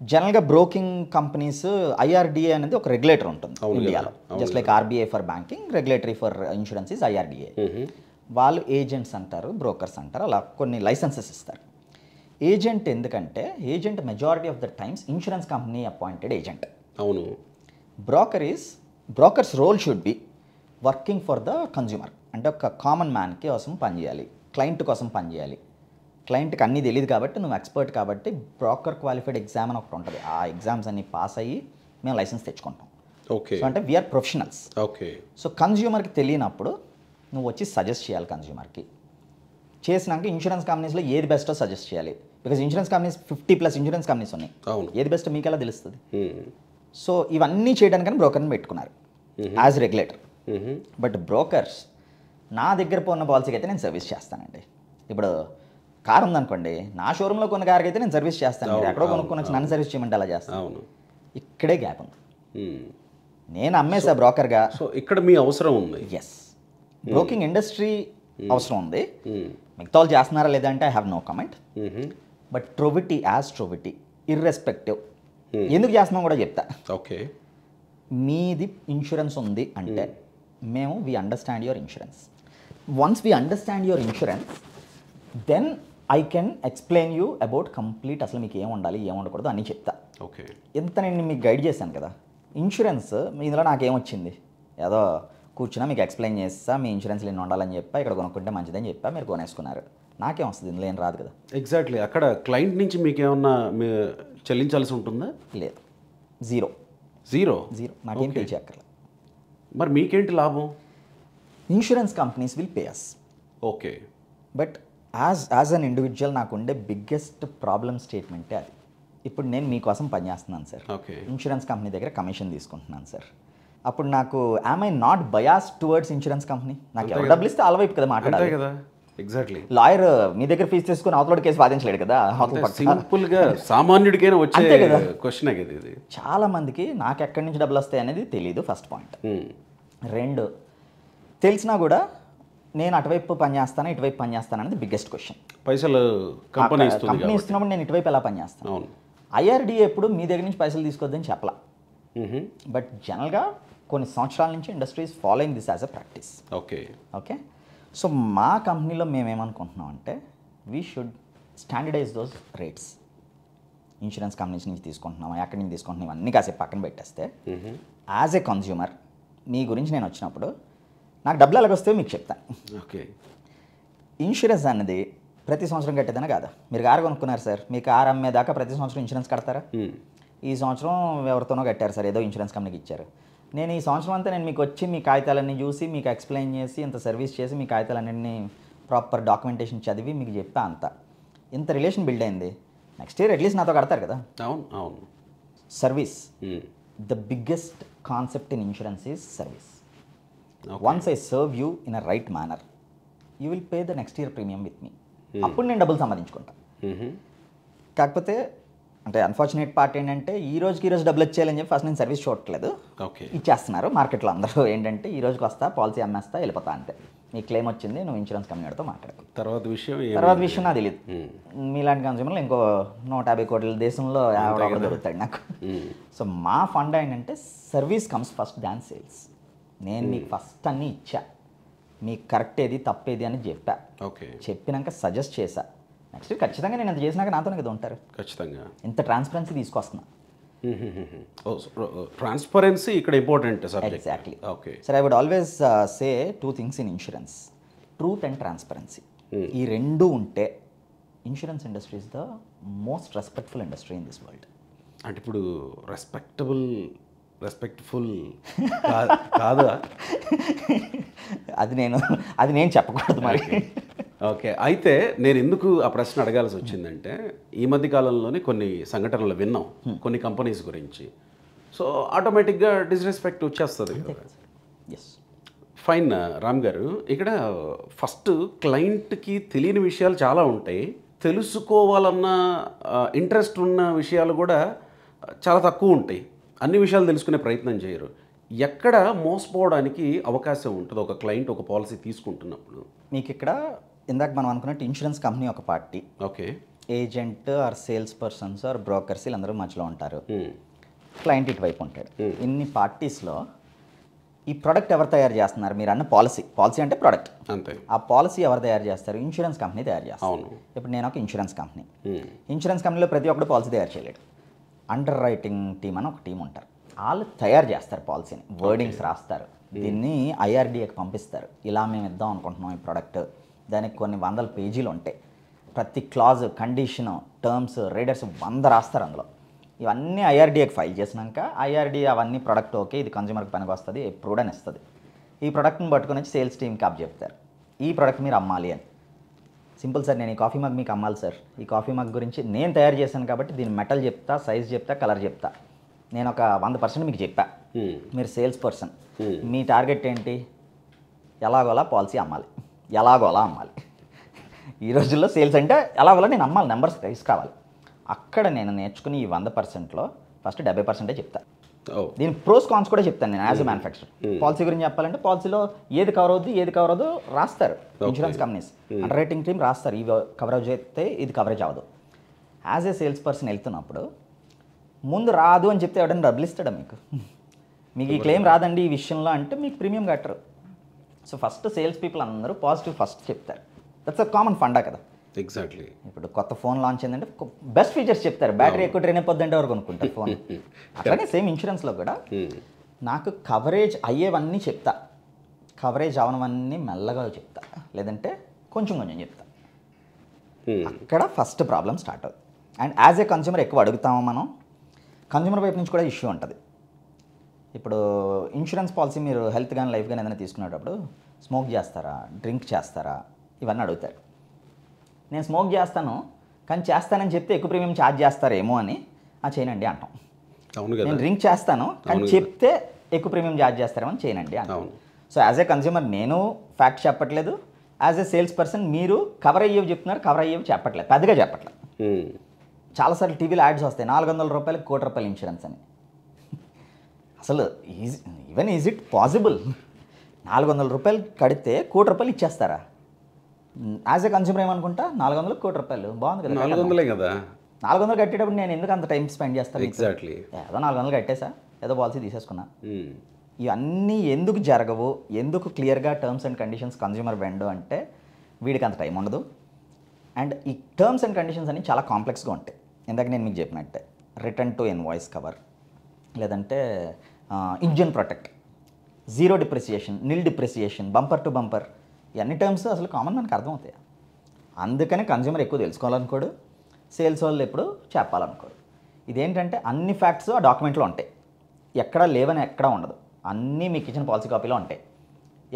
జనరల్గా బ్రోకింగ్ కంపెనీస్ IRDA అనేది ఒక రెగ్యులేటర్ ఉంటుంది ఇండియాలో. Just like RBI for banking, regulatory for insurance is IRDA. వాళ్ళు ఏజెంట్స్ అంటారు, బ్రోకర్స్ అంటారు, అలా కొన్ని లైసెన్సెస్ ఇస్తారు. ఏజెంట్ ఎందుకంటే agent majority of the times insurance company appointed agent. అవును. Brokers role should be working for the consumer. అంటే ఒక కామన్ మ్యాన్కి కోసం పనిచేయాలి, క్లయింట్ కోసం పనిచేయాలి. క్లయింట్కి అన్నీ తెలియదు కాబట్టి నువ్వు ఎక్స్పర్ట్ కాబట్టి బ్రోకర్ క్వాలిఫైడ్ ఎగ్జామ్ అని ఒకటి ఉంటుంది. ఆ ఎగ్జామ్స్ అన్ని పాస్ అయ్యి మేము లైసెన్స్ తెచ్చుకుంటాం. ఓకే. సో అంటే వీఆర్ ప్రొఫెషనల్స్. ఓకే. సో కన్జ్యూమర్కి తెలియనప్పుడు నువ్వు వచ్చి సజెస్ట్ చేయాలి కన్జ్యూమర్కి. చేసినాక ఇన్సూరెన్స్ కంపెనీస్లో ఏది బెస్టో సజెస్ట్ చేయాలి. Because insurance companies 50+ insurance companies ఉన్నాయి. అవును. ఏది బెస్ట్ మీకు ఎలా తెలుస్తుంది? సో ఇవన్నీ చేయడానికని బ్రోకర్ని పెట్టుకున్నారు యాజ్ రెగ్యులేటర్. బట్ బ్రోకర్స్ నా దగ్గర పోన్న పాలసీకి అయితే నేను సర్వీస్ చేస్తానండి. ఇప్పుడు కార్ ఉందనుకోండి, నా షోరూంలో కొన్న కార్కి అయితే నేను సర్వీస్ చేస్తాను. మీరు ఎక్కడో కొనుక్కొని వచ్చి నన్ను సర్వీస్ చేయమంటే అలా చేస్తాను. ఇక్కడే గ్యాప్ ఉంది. నేను అమ్మేసా బ్రోకర్గా. సో ఇక్కడ మీ అవసరం ఉంది. ఎస్, బ్రోకింగ్ ఇండస్ట్రీ అవసరం ఉంది. మిగతా వాళ్ళు చేస్తున్నారా లేదా అంటే I have no comment. But Trovity as Trovity irrespective ఎందుకు చేస్తున్నాం కూడా చెప్తా. ఓకే, మీది ఇన్సూరెన్స్ ఉంది అంటే మేము we understand your insurance. Once we understand your insurance then I can explain you about complete అసలు మీకు ఏం ఉండాలి ఏం ఉండకూడదు అని చెప్తా. ఓకే, ఎంత నేను మీకు గైడ్ చేశాను కదా. ఇన్సూరెన్స్ ఇందులో నాకేమొచ్చింది, ఏదో కూర్చున్నా మీకు ఎక్స్ప్లెయిన్ చేస్తా, మీ ఇన్సూరెన్స్లో ఎన్ని ఉండాలని చెప్పా, ఇక్కడ కొనుక్కుంటే మంచిదని చెప్పా, మీరు కొనేసుకున్నారు. నాకేం వస్తుంది ఇందులో, ఏం రాదు కదా. ఎగ్జాక్ట్లీ. అక్కడ క్లయింట్ నుంచి మీకు ఏమన్నా చెల్లించాల్సి ఉంటుందా? లేదు, జీరో. నాకేం పే చేయక్కర్లేదు. మరి మీకేంటి లాభం? Insurance companies will pay us. Okay, but as an individual నాకు ఉండే బిగ్గెస్ట్ ప్రాబ్లమ్ స్టేట్మెంటే అది. ఇప్పుడు నేను మీకోసం పనిచేస్తున్నాను సార్. ఓకే, ఇన్సూరెన్స్ కంపెనీ దగ్గర కమిషన్ తీసుకుంటున్నాను సార్. అప్పుడు నాకు am I not bias towards insurance company? నాకు ఎవరు డబ్బులు ఇస్తే అలవైపు కదా మాట్లాడాలి కదా. ఎగ్జాక్ట్లీ. లాయర్ మీ దగ్గర ఫీజు తీసుకుని అవతల కేసు వాదించలేడు కదా. సింపుల్ గా సామాన్యుడికైనా వచ్చే క్వశ్చన్ ఇది. చాలా మందికి నాకు ఎక్కడి నుంచి డబ్బులు వస్తాయి అనేది తెలియదు, ఫస్ట్ పాయింట్. రెండు, తెలిసినా కూడా నేను అటువైపు పనిచేస్తాను ఇటువైపు పనిచేస్తాను అనేది బిగ్గెస్ట్ క్వశ్చన్. పైసలు కంపెనీ ఇస్తున్నప్పుడు నేను ఇటువైపు ఎలా పనిచేస్తాను? ఐఆర్డీఏ ఎప్పుడు మీ దగ్గర నుంచి పైసలు తీసుకోవద్దని చెప్పలా. బట్ జనరల్గా కొన్ని సంవత్సరాల నుంచి industries following this as a practice. Okay. So మా కంపెనీలో మేమేమనుకుంటున్నాం అంటే we should standardize those rates. Insurance companies నుంచి తీసుకుంటున్నాం, ఎక్కడి నుంచి తీసుకుంటున్నాం, ఇవన్నీ కాసేపు పక్కన పెట్టేస్తే యాజ్ ఏ కన్జ్యూమర్ మీ గురించి నేను వచ్చినప్పుడు నాకు డబ్బులు ఎలాగొస్తే మీకు చెప్తాను. ఓకే, ఇన్సూరెన్స్ అన్నది ప్రతి సంవత్సరం కట్టేదనే కాదా? మీరు కారు కొనుక్కున్నారు సార్, మీ కారు అమ్మేదాకా ప్రతి సంవత్సరం ఇన్సూరెన్స్ కడతారా? ఈ సంవత్సరం ఎవరితోనో కట్టారు సార్, ఏదో ఇన్సూరెన్స్ కంపెనీకి ఇచ్చారు. నేను ఈ సంవత్సరం అంతా నేను మీకు వచ్చి మీ కాగితాలన్నీ చూసి మీకు ఎక్స్ప్లెయిన్ చేసి ఇంత సర్వీస్ చేసి మీ కాగితాలన్నీ ప్రాపర్ డాక్యుమెంటేషన్ చదివి మీకు చెప్పా అంత ఇంత రిలేషన్ బిల్డ్ అయింది. నెక్స్ట్ ఇయర్ అట్లీస్ట్ నాతో కడతారు కదా. అవును. Service, the biggest concept in insurance is service. Once I serve you in a right manner you will pay the next year premium with me. అప్పుడు నేను డబ్బులు సంపాదించుకుంటా. కాకపోతే అంటే అన్ఫార్చునేట్ పార్ట్ ఏంటంటే ఈ రోజుకి డబ్బులు వచ్చేయాలని చెప్పి ఫస్ట్ నేను సర్వీస్ చూడట్లేదు. ఇచ్చేస్తున్నారు మార్కెట్లో అందరూ. ఏంటంటే ఈ రోజుకి వస్తా, పాలసీ అమ్మేస్తా, వెళ్ళిపోతా అంతే. నీ క్లెయిమ్ వచ్చింది, నువ్వు ఇన్సూరెన్స్ కంపెనీతో మాట్లాడు. తర్వాత విషయం నాకు తెలియదు. మీలాంటి కన్స్యూమర్లు ఇంకో 150 కోట్ల దేశంలో ఎవడో దొరుకుతాడు నాకు. సో మా ఫండ్ ఏంటంటే సర్వీస్ కమ్స్ ఫస్ట్ దాన్ సేల్స్. నేను మీకు ఫస్ట్ అన్నీ ఇచ్చా, మీకు కరెక్ట్ ఏది తప్పేది అని చెప్పా. చెప్పినాక సజెస్ట్ చేశా. నెక్స్ట్ ఖచ్చితంగా నేను ఎంత చేసినాక నాతోనే కదా ఉంటారు. ఖచ్చితంగా ఇంత ట్రాన్స్పరెన్సీ తీసుకొస్తున్నా. ట్రాన్స్పరెన్సీ ఇక్కడ important. Exactly. Okay sir, I would always say 2 things in insurance: truth and transparency. ఈ రెండు ఉంటే insurance industry is the most respectful industry in this world. అంటే ఇప్పుడు రెస్పెక్ట్ఫుల్ కాదా? అది నేను చెప్పకూడదు మరి. ఓకే, అయితే నేను ఎందుకు ఆ ప్రశ్న అడగాల్సి వచ్చిందంటే ఈ మధ్య కాలంలోనే కొన్ని సంఘటనలు విన్నాం కొన్ని కంపెనీస్ గురించి. సో ఆటోమేటిక్గా డిస్రెస్పెక్ట్ వచ్చేస్తుంది. ఫైన్ రామ్ గారు, ఇక్కడ ఫస్ట్ క్లయింట్కి తెలియని విషయాలు చాలా ఉంటాయి, తెలుసుకోవాలన్న ఇంట్రెస్ట్ ఉన్న విషయాలు కూడా చాలా తక్కువ ఉంటాయి. అన్ని విషయాలు తెలుసుకునే ప్రయత్నం చేయరు. ఎక్కడ మోసపోవడానికి అవకాశం ఉంటుంది ఒక క్లయింట్ ఒక పాలసీ తీసుకుంటున్నప్పుడు? మీకు ఇక్కడ ఇందాక మనం అనుకున్నట్టు ఇన్సూరెన్స్ కంపెనీ ఒక party, okay, agent or sales persons or brokers వీళ్ళందరూ మధ్యలో ఉంటారు, క్లయింట్ ఇటువైపు ఉంటాడు. ఇన్ని పార్టీస్లో ఈ ప్రోడక్ట్ ఎవరు తయారు చేస్తున్నారు? మీరు అన్న పాలసీ అంటే ప్రోడక్ట్ అంతే. ఆ పాలసీ ఎవరు తయారు చేస్తారు? ఇన్సూరెన్స్ కంపెనీ తయారు చేస్తారు. అవును. ఇప్పుడు నేను ఒక ఇన్సూరెన్స్ కంపెనీ. ఇన్సూరెన్స్ కంపెనీలో ప్రతి ఒక్కరు పాలసీ తయారు చేయలేడు. అండర్ రైటింగ్ టీమ్ అని ఒక టీం ఉంటారు, వాళ్ళు తయారు చేస్తారు పాలసీని, వర్డింగ్స్ రాస్తారు, దీన్ని ఐఆర్డీఏకి పంపిస్తారు. ఇలా మేము ఇద్దాం అనుకుంటున్నాం ఈ ప్రోడక్ట్, దానికి కొన్ని 100 పేజీలు ఉంటాయి, ప్రతి క్లాజ్, కండిషను, టర్మ్స్, రైడర్స్ 100 రాస్తారు అందులో. ఇవన్నీ ఐఆర్డీఏకి ఫైల్ చేసినాక ఐఆర్డీఏ అవన్నీ ప్రోడక్ట్ ఓకే, ఇది కన్జ్యూమర్కి పనికి వస్తుంది, ఎప్రూవ్డ్ అని ఇస్తుంది. ఈ ప్రోడక్ట్ని పట్టుకొని వచ్చి సేల్స్ టీమ్కి అప్ చెప్తారు, ఈ ప్రోడక్ట్ మీరు అమ్మాలి అని. సింపుల్ సార్, నేను ఈ కాఫీ మగ్ మీకు అమ్మాలి సార్. ఈ కాఫీ మగ్ గురించి నేను తయారు చేశాను కాబట్టి దీని మెటల్ చెప్తా, సైజ్ చెప్తా, కలర్ చెప్తా. నేను ఒక 100% మీకు చెప్పా. మీరు సేల్స్ పర్సన్, మీ టార్గెట్ ఏంటి? ఎలాగోలా పాలసీ అమ్మాలి, ఎలాగోలా అమ్మాలి. ఈ రోజుల్లో సేల్స్ అంటే ఎలాగోలా నేను అమ్మాలి, నెంబర్స్ కావాలి. అక్కడ నేను నేర్చుకుని ఈ 100%లో ఫస్ట్ 70% చెప్తా. దీని ప్రోస్ కాన్స్ కూడా చెప్తాను నేను యాజ్ ఎ మ్యానుఫ్యాక్చరర్. పాలసీ గురించి చెప్పాలంటే పాలసీలో ఏది కవర్ అవుద్ది, ఏది కవర్ అవ్వదు రాస్తారు. Insurance companies under writing team రాస్తారు, ఇవి కవరేజ్ అయితే ఇది కవరేజ్ అవ్వదు. యాజ్ ఏ సేల్స్ పర్సన్ వెళ్తున్నప్పుడు ముందు రాదు అని చెప్తే ఎవడైనా డబ్బులు ఇస్తాడా మీకు? మీకు ఈ క్లెయిమ్ రాదండి ఈ విషయంలో అంటే మీకు ప్రీమియం కట్టరు. సో ఫస్ట్ సేల్స్ పీపుల్ అందరూ పాజిటివ్ ఫస్ట్ చెప్తారు. దట్స్ అ కామన్ ఫండా కదా. ఎగ్జాక్ట్లీ. ఇప్పుడు కొత్త ఫోన్ లాంచ్ అయిందంటే బెస్ట్ ఫీచర్స్ చెప్తారు. బ్యాటరీ ఎక్కువ డ్రైన్ అయిపోద్దంటే ఎవరు కొనుక్కుంటారు ఫోన్. అట్లానే సేమ్ ఇన్సూరెన్స్లో కూడా నాకు కవరేజ్ అయ్యేవన్నీ చెప్తా, కవరేజ్ అవనవన్నీ మెల్లగా చెప్తా, లేదంటే కొంచెం కొంచెం చెప్తా. అక్కడ ఫస్ట్ ప్రాబ్లం స్టార్ట్ అవుతుంది. అండ్ యాజ్ ఏ కన్స్యూమర్ ఎక్కువ అడుగుతామో మనం, కన్స్యూమర్ వైపు నుంచి కూడా ఇష్యూ ఉంటుంది. ఇప్పుడు ఇన్సూరెన్స్ పాలసీ మీరు హెల్త్ కానీ లైఫ్ కానీ ఏదైనా తీసుకునేటప్పుడు స్మోక్ చేస్తారా, డ్రింక్ చేస్తారా, ఇవన్నీ అడుగుతారు. నేను స్మోక్ చేస్తాను కానీ చేస్తానని చెప్తే ఎక్కువ ప్రీమియం ఛార్జ్ చేస్తారేమో అని చేయనండి అంటాం. నేను డ్రింక్ చేస్తాను కానీ చెప్తే ఎక్కువ ప్రీమియం ఛార్జ్ చేస్తారేమో అని చేయనండి అంటాం. సో యాజ్ ఏ కన్స్యూమర్ నేను ఫ్యాక్ట్ చెప్పట్లేదు, యాజ్ ఏ సేల్స్ పర్సన్ మీరు కవర్ అయ్యేవి చెప్తున్నారు, కవర్ అయ్యేవి చెప్పట్లేదు, పెద్దగా చెప్పట్లేదు. చాలాసార్లు టీవీలో యాడ్స్ వస్తాయి, 400 రూపాయలకి ₹1 కోటి ఇన్సూరెన్స్ అని. అసలు ఈజ్ ఇట్ పాసిబుల్? 400 రూపాయలు కడితే ₹1 కోటి ఇచ్చేస్తారా? యాజ్ ఏ కన్స్యూమర్ ఏమనుకుంటా, 400 ₹1 కోటి బాగుంది కదా, 400 కదా. 400 కట్టేటప్పుడు నేను ఎందుకు అంత టైం స్పెండ్ చేస్తాను? ఎగ్జాక్ట్లీ. ఏదో 400 కట్టేసా, ఏదో పాలసీ తీసేసుకున్నా. ఇవన్నీ ఎందుకు జరగవు, ఎందుకు క్లియర్గా టర్మ్స్ అండ్ కండిషన్స్ కన్స్యూమర్ వెండు అంటే వీడికి అంత టైం ఉండదు. అండ్ ఈ టర్మ్స్ అండ్ కండిషన్స్ అన్ని చాలా కాంప్లెక్స్గా ఉంటాయి. ఇందాక నేను మీకు చెప్పినట్టే రిటర్న్ టు ఇన్వాయిస్ కవర్, లేదంటే engine protect, zero depreciation, nil depreciation, bumper to bumper, ఇవన్నీ టర్మ్స్ అసలు కామన్ మనకు అర్థమవుతాయి. అందుకని కన్స్యూమర్ ఎక్కువ తెలుసుకోవాలనుకోడు, సేల్స్ వాళ్ళు ఎప్పుడు చెప్పాలనుకోరు. ఇదేంటంటే అన్ని ఫ్యాక్ట్స్ ఆ డాక్యుమెంట్లో ఉంటాయి, ఎక్కడా లేవని ఎక్కడా ఉండదు, అన్నీ మీకు ఇచ్చిన పాలసీ కాపీలో ఉంటాయి.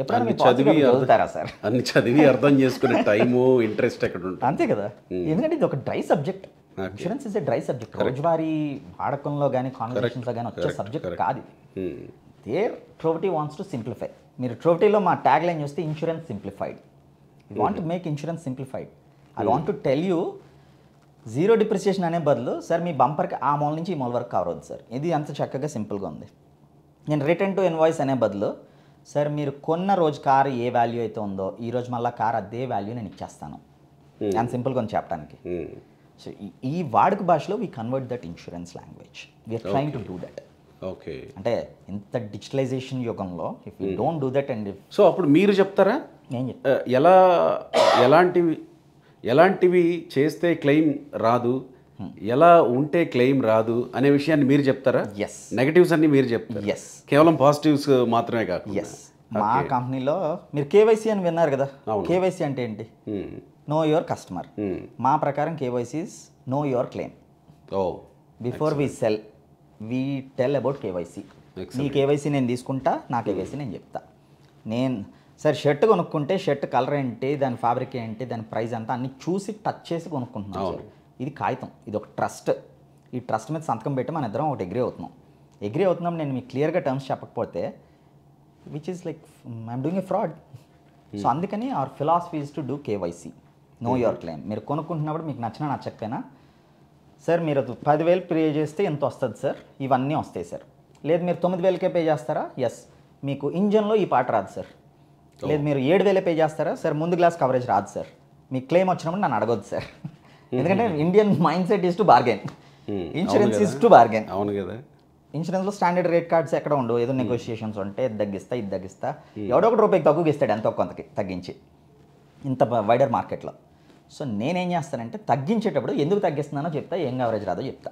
ఎప్పుడైనా మీరు చదువుతారా సార్? అన్ని చదివి అర్థం చేసుకునే టైము ఇంట్రెస్ట్ ఎక్కడ ఉంటుంది? అంతే కదా. ఎందుకంటే ఇది ఒక dry subject. Insurance is a dry subject. రోజువారీ వాడకంలో కానీ కాన్వర్సేషన్స్లో కానీ వచ్చే సబ్జెక్ట్ కాదు ఇది. There Trovity wants to simplify. మీరు ట్రోవిటీలో మా ట్యాగ్ లైన్ చూస్తే insurance simplified. You want to make insurance simplified. I want to tell you, zero depreciation అనే బదులు సార్ మీ బంపర్కి ఆ మూల నుంచి ఈ మూల వరకు కవర్ అవుతుంది సార్, ఇది అంత చక్కగా సింపుల్గా ఉంది. నేను రిటర్న్ టు ఇన్వాయిస్ అనే బదులు సార్ మీరు కొన్న రోజు కారు ఏ వాల్యూ అయితే ఉందో ఈ రోజు మళ్ళీ కార్ అదే వాల్యూ నేను ఇచ్చేస్తాను అంత సింపుల్గా ఉంది చెప్పడానికి. సో ఈ వాడుక భాషలో we convert that insurance language. We are trying to do that. Okay. అంటే ఇంత డిజిటలైజేషన్ యుగంలో if you don't do that and so అప్పుడు మీరు చెప్తారా నేను చెప్తాను ఎలాంటివి చేస్తే క్లెయిమ్ రాదు, ఎలా ఉంటే క్లెయిమ్ రాదు అనే విషయాన్ని మీరు చెప్తారా? ఎస్. నెగటివ్స్ అన్ని మీరు చెప్తారు? ఎస్. కేవలం పాజిటివ్స్ మాత్రమే కాకుండా? ఎస్. మా కంపెనీలో మీరు కేవైసీ అని విన్నారు కదా. కేవైసీ అంటే ఏంటి? Know your customer. మా ప్రకారం KYC is know your claim. Before we sell we tell about KYC. నీ కేవైసీ నేను తీసుకుంటా, నా కేవైసీ నేను చెప్తా. నేను సార్ షర్ట్ కొనుక్కుంటే షర్ట్ కలర్ ఏంటి, దాని ఫ్యాబ్రిక్ ఏంటి, దాని ప్రైస్ ఎంత అన్ని చూసి టచ్ చేసి కొనుక్కుంటున్నాను. ఇది కాగితం, ఇది ఒక ట్రస్ట్. ఈ ట్రస్ట్ మీద సంతకం పెట్టి మన ఇద్దరం ఒకటి అగ్రీ అవుతున్నాం. నేను మీకు క్లియర్గా టర్మ్స్ చెప్పకపోతే which is like I'm doing a fraud. So అందుకని our philosophy is to do KYC, know your claim. మీరు కొనుక్కుంటున్నప్పుడు మీకు నచ్చినా నచ్చకపోయినా సార్ మీరు 10,000 పే చేస్తే ఎంత వస్తుంది సార్, ఇవన్నీ వస్తాయి సార్. లేదు మీరు 9,000కే పే చేస్తారా, ఎస్ మీకు ఇంజన్లో ఈ పార్ట్ రాదు సార్. లేదు మీరు 7,000 పే చేస్తారా, సార్ ముందు గ్లాస్ కవరేజ్ రాదు సార్. మీ క్లెయిమ్ వచ్చినప్పుడు నన్ను అడగొద్దు సార్. ఎందుకంటే Indian mind set is to bargain, insurance is to bargain. అవును కదా. ఇన్సూరెన్స్లో స్టాండర్డ్ రేట్ కార్డ్స్ ఎక్కడ ఉండవు, ఏదో నెగోషియేషన్స్ ఉంటే ఇది తగ్గిస్తా ఎవడో ఒక రూపాయికి తగ్గుకి ఇస్తాడు, ఎంతో కొంతకి తగ్గించి, ఇంత వైడర్ మార్కెట్లో. సో నేనేం చేస్తానంటే తగ్గించేటప్పుడు ఎందుకు తగ్గిస్తున్నానో చెప్తా, ఏం కవరేజ్ రాదో చెప్తా.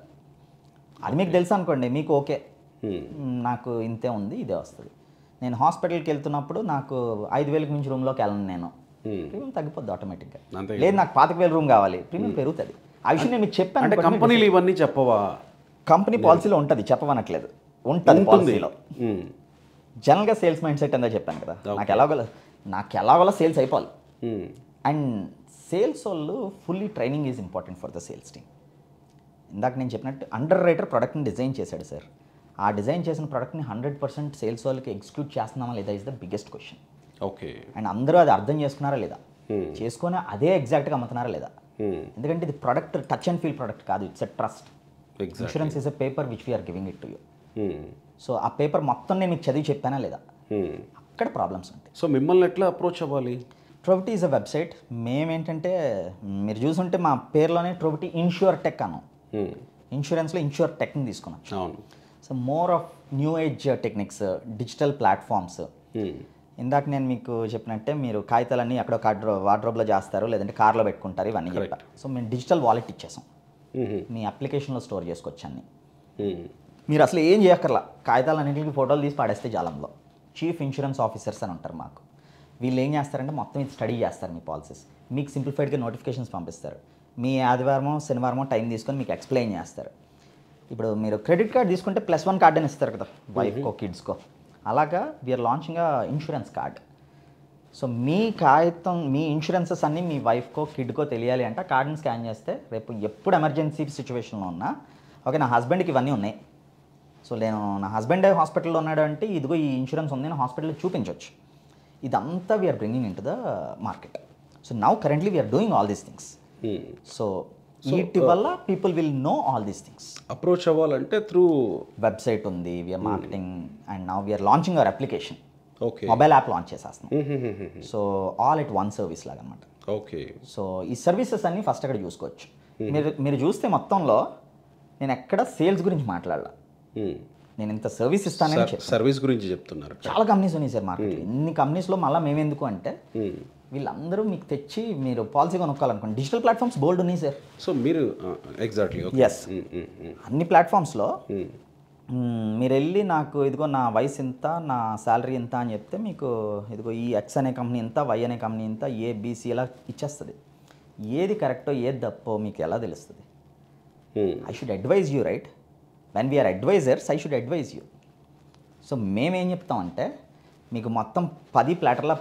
అది మీకు తెలుసు అనుకోండి, మీకు ఓకే నాకు ఇంతే ఉంది ఇదే వస్తుంది. నేను హాస్పిటల్కి వెళ్తున్నప్పుడు నాకు 5,000కి మించి రూమ్లోకి వెళ్ళను, నేను ప్రీమియం తగ్గిపోద్ది ఆటోమేటిక్గా. లేదు నాకు 25,000 రూమ్ కావాలి, ప్రీమియం పెరుగుతుంది. ఆ విషయం నేను మీకు చెప్పాను. అంటే కంపెనీలు ఇవన్నీ చెప్పవా? కంపెనీ పాలసీలో ఉంటుంది, చెప్పవనట్లేదు, ఉంటుంది పాలసీలో. జనరల్గా సేల్స్ మైండ్ సెట్ అంతా చెప్పాను కదా. నాకు ఎలాగోలా సేల్స్ అయిపోవాలి. అండ్ సేల్స్ వాళ్ళు fully training is important for the sales team. ఇందాక నేను చెప్పినట్టు అండర్ రైటర్ ప్రోడక్ట్ని డిజైన్ చేశాడు సార్. ఆ డిజైన్ చేసిన ప్రోడక్ట్ని 100% సేల్స్ వాళ్ళకి ఎగ్జిక్యూట్ చేస్తున్నామా లేదా is the biggest question. Okay. And అందరూ అది అర్థం చేసుకున్నారా లేదా, చేసుకొని అదే ఎగ్జాక్ట్గా అమ్ముతున్నారా లేదా. ఎందుకంటే ఇది product touch and feel product కాదు, it's a trust. Insurance is a paper which we're giving it to you. So ఆ పేపర్ మొత్తం నేను మీకు చదివి చెప్పానా లేదా, అక్కడ ప్రాబ్లమ్స్ ఉంటాయి. సో మిమ్మల్ని ఎట్లా అప్రోచ్ అవ్వాలి? ట్రోబిటీ ఈజ్ అ వెబ్సైట్. మేమేంటంటే మీరు చూసుంటే మా పేరులోనే ట్రోబిటీ ఇన్ష్యూర్ టెక్ అన్నాం. ఇన్సూరెన్స్లో ఇన్ష్యూర్ టెక్ని తీసుకున్నాం. అవును. So more of new age techniques, digital platforms. ఇందాక నేను మీకు చెప్పినట్టే మీరు కాగితాలన్నీ అక్కడ వార్డ్రోబ్లో చేస్తారు, లేదంటే కార్లో పెట్టుకుంటారు, ఇవన్నీ చెప్పారు. సో మేము డిజిటల్ వాలెట్ ఇచ్చేసాం, మీ అప్లికేషన్లో స్టోర్ చేసుకోవచ్చు అన్ని. మీరు అసలు ఏం చేయక్కర్లా, కాగితాలన్నింటికి ఫోటోలు తీసి పాడేస్తే జాలంలో. చీఫ్ ఇన్సూరెన్స్ ఆఫీసర్స్ అని ఉంటారు మాకు. వీళ్ళు ఏం చేస్తారంటే మొత్తం ఇది స్టడీ చేస్తారు మీ పాలసీస్, మీకు సింప్లిఫైడ్గా నోటిఫికేషన్స్ పంపిస్తారు. మీ ఆదివారమో శనివారమో టైం తీసుకొని మీకు ఎక్స్ప్లెయిన్ చేస్తారు. ఇప్పుడు మీరు క్రెడిట్ కార్డ్ తీసుకుంటే +1 కార్డ్ అని ఇస్తారు కదా వైఫ్కో కిడ్స్కో, అలాగా we're launching insurance card. So మీ కాగితం, మీ ఇన్సూరెన్సెస్ అన్నీ మీ వైఫ్కో కిడ్కో తెలియాలి అంటే కార్డుని స్కాన్ చేస్తే రేపు ఎప్పుడు ఎమర్జెన్సీ సిచ్యువేషన్లో ఉన్నా, ఓకే నా హస్బెండ్కి ఇవన్నీ ఉన్నాయి, సో నేను నా హస్బెండ్ హాస్పిటల్లో ఉన్నాడు అంటే ఇదిగో ఈ ఇన్సూరెన్స్ ఉంది, నేను హాస్పిటల్లో చూపించవచ్చు. ఇదంతా we're bringing into the market. So now currently we're doing all these things. So వీటి వల్ల people will know all these things. Approach అవ్వాలంటే త్రూ వెబ్సైట్ ఉంది, we're marketing, and now we're launching our application. Okay. Mobile app launch చేసేస్తున్నాం. So all in one service లాగా అనమాట. Okay. So ఈ services అన్నీ first అక్కడ చూసుకోవచ్చు. మీరు చూస్తే మొత్తంలో నేను ఎక్కడ సేల్స్ గురించి మాట్లాడాల, నేను ఇంత సర్వీస్ ఇస్తానని చెప్పి సర్వీస్ గురించి చెప్తున్నారు. చాలా కంపెనీస్ ఉన్నాయి సార్ మార్కెట్లో. ఇన్ని కంపెనీస్లో మళ్ళీ మేమెందుకు అంటే వీళ్ళందరూ మీకు తెచ్చి మీరు పాలసీ కొనుక్కోవాలనుకోండి, డిజిటల్ ప్లాట్ఫామ్స్ బోల్డ్ ఉన్నాయి సార్. సో మీరు ఎగ్జాక్ట్లీ ఎస్, అన్ని ప్లాట్ఫామ్స్లో మీరు వెళ్ళి నాకు ఇదిగో నా వయసు ఎంత, నా శాలరీ ఎంత అని చెప్తే మీకు ఇదిగో ఈ ఎక్స్ అనే కంపెనీ ఎంత, వై అనే కంపెనీ ఎంత, ఏబిసి ఇలా ఇచ్చేస్తుంది. ఏది కరెక్టో ఏది తప్పో మీకు ఎలా తెలుస్తుంది? I should advise you, right? When we are advisors I should advise you. So మేమేం చెప్తామంటే మీకు మొత్తం 10 ప్లాటర్ల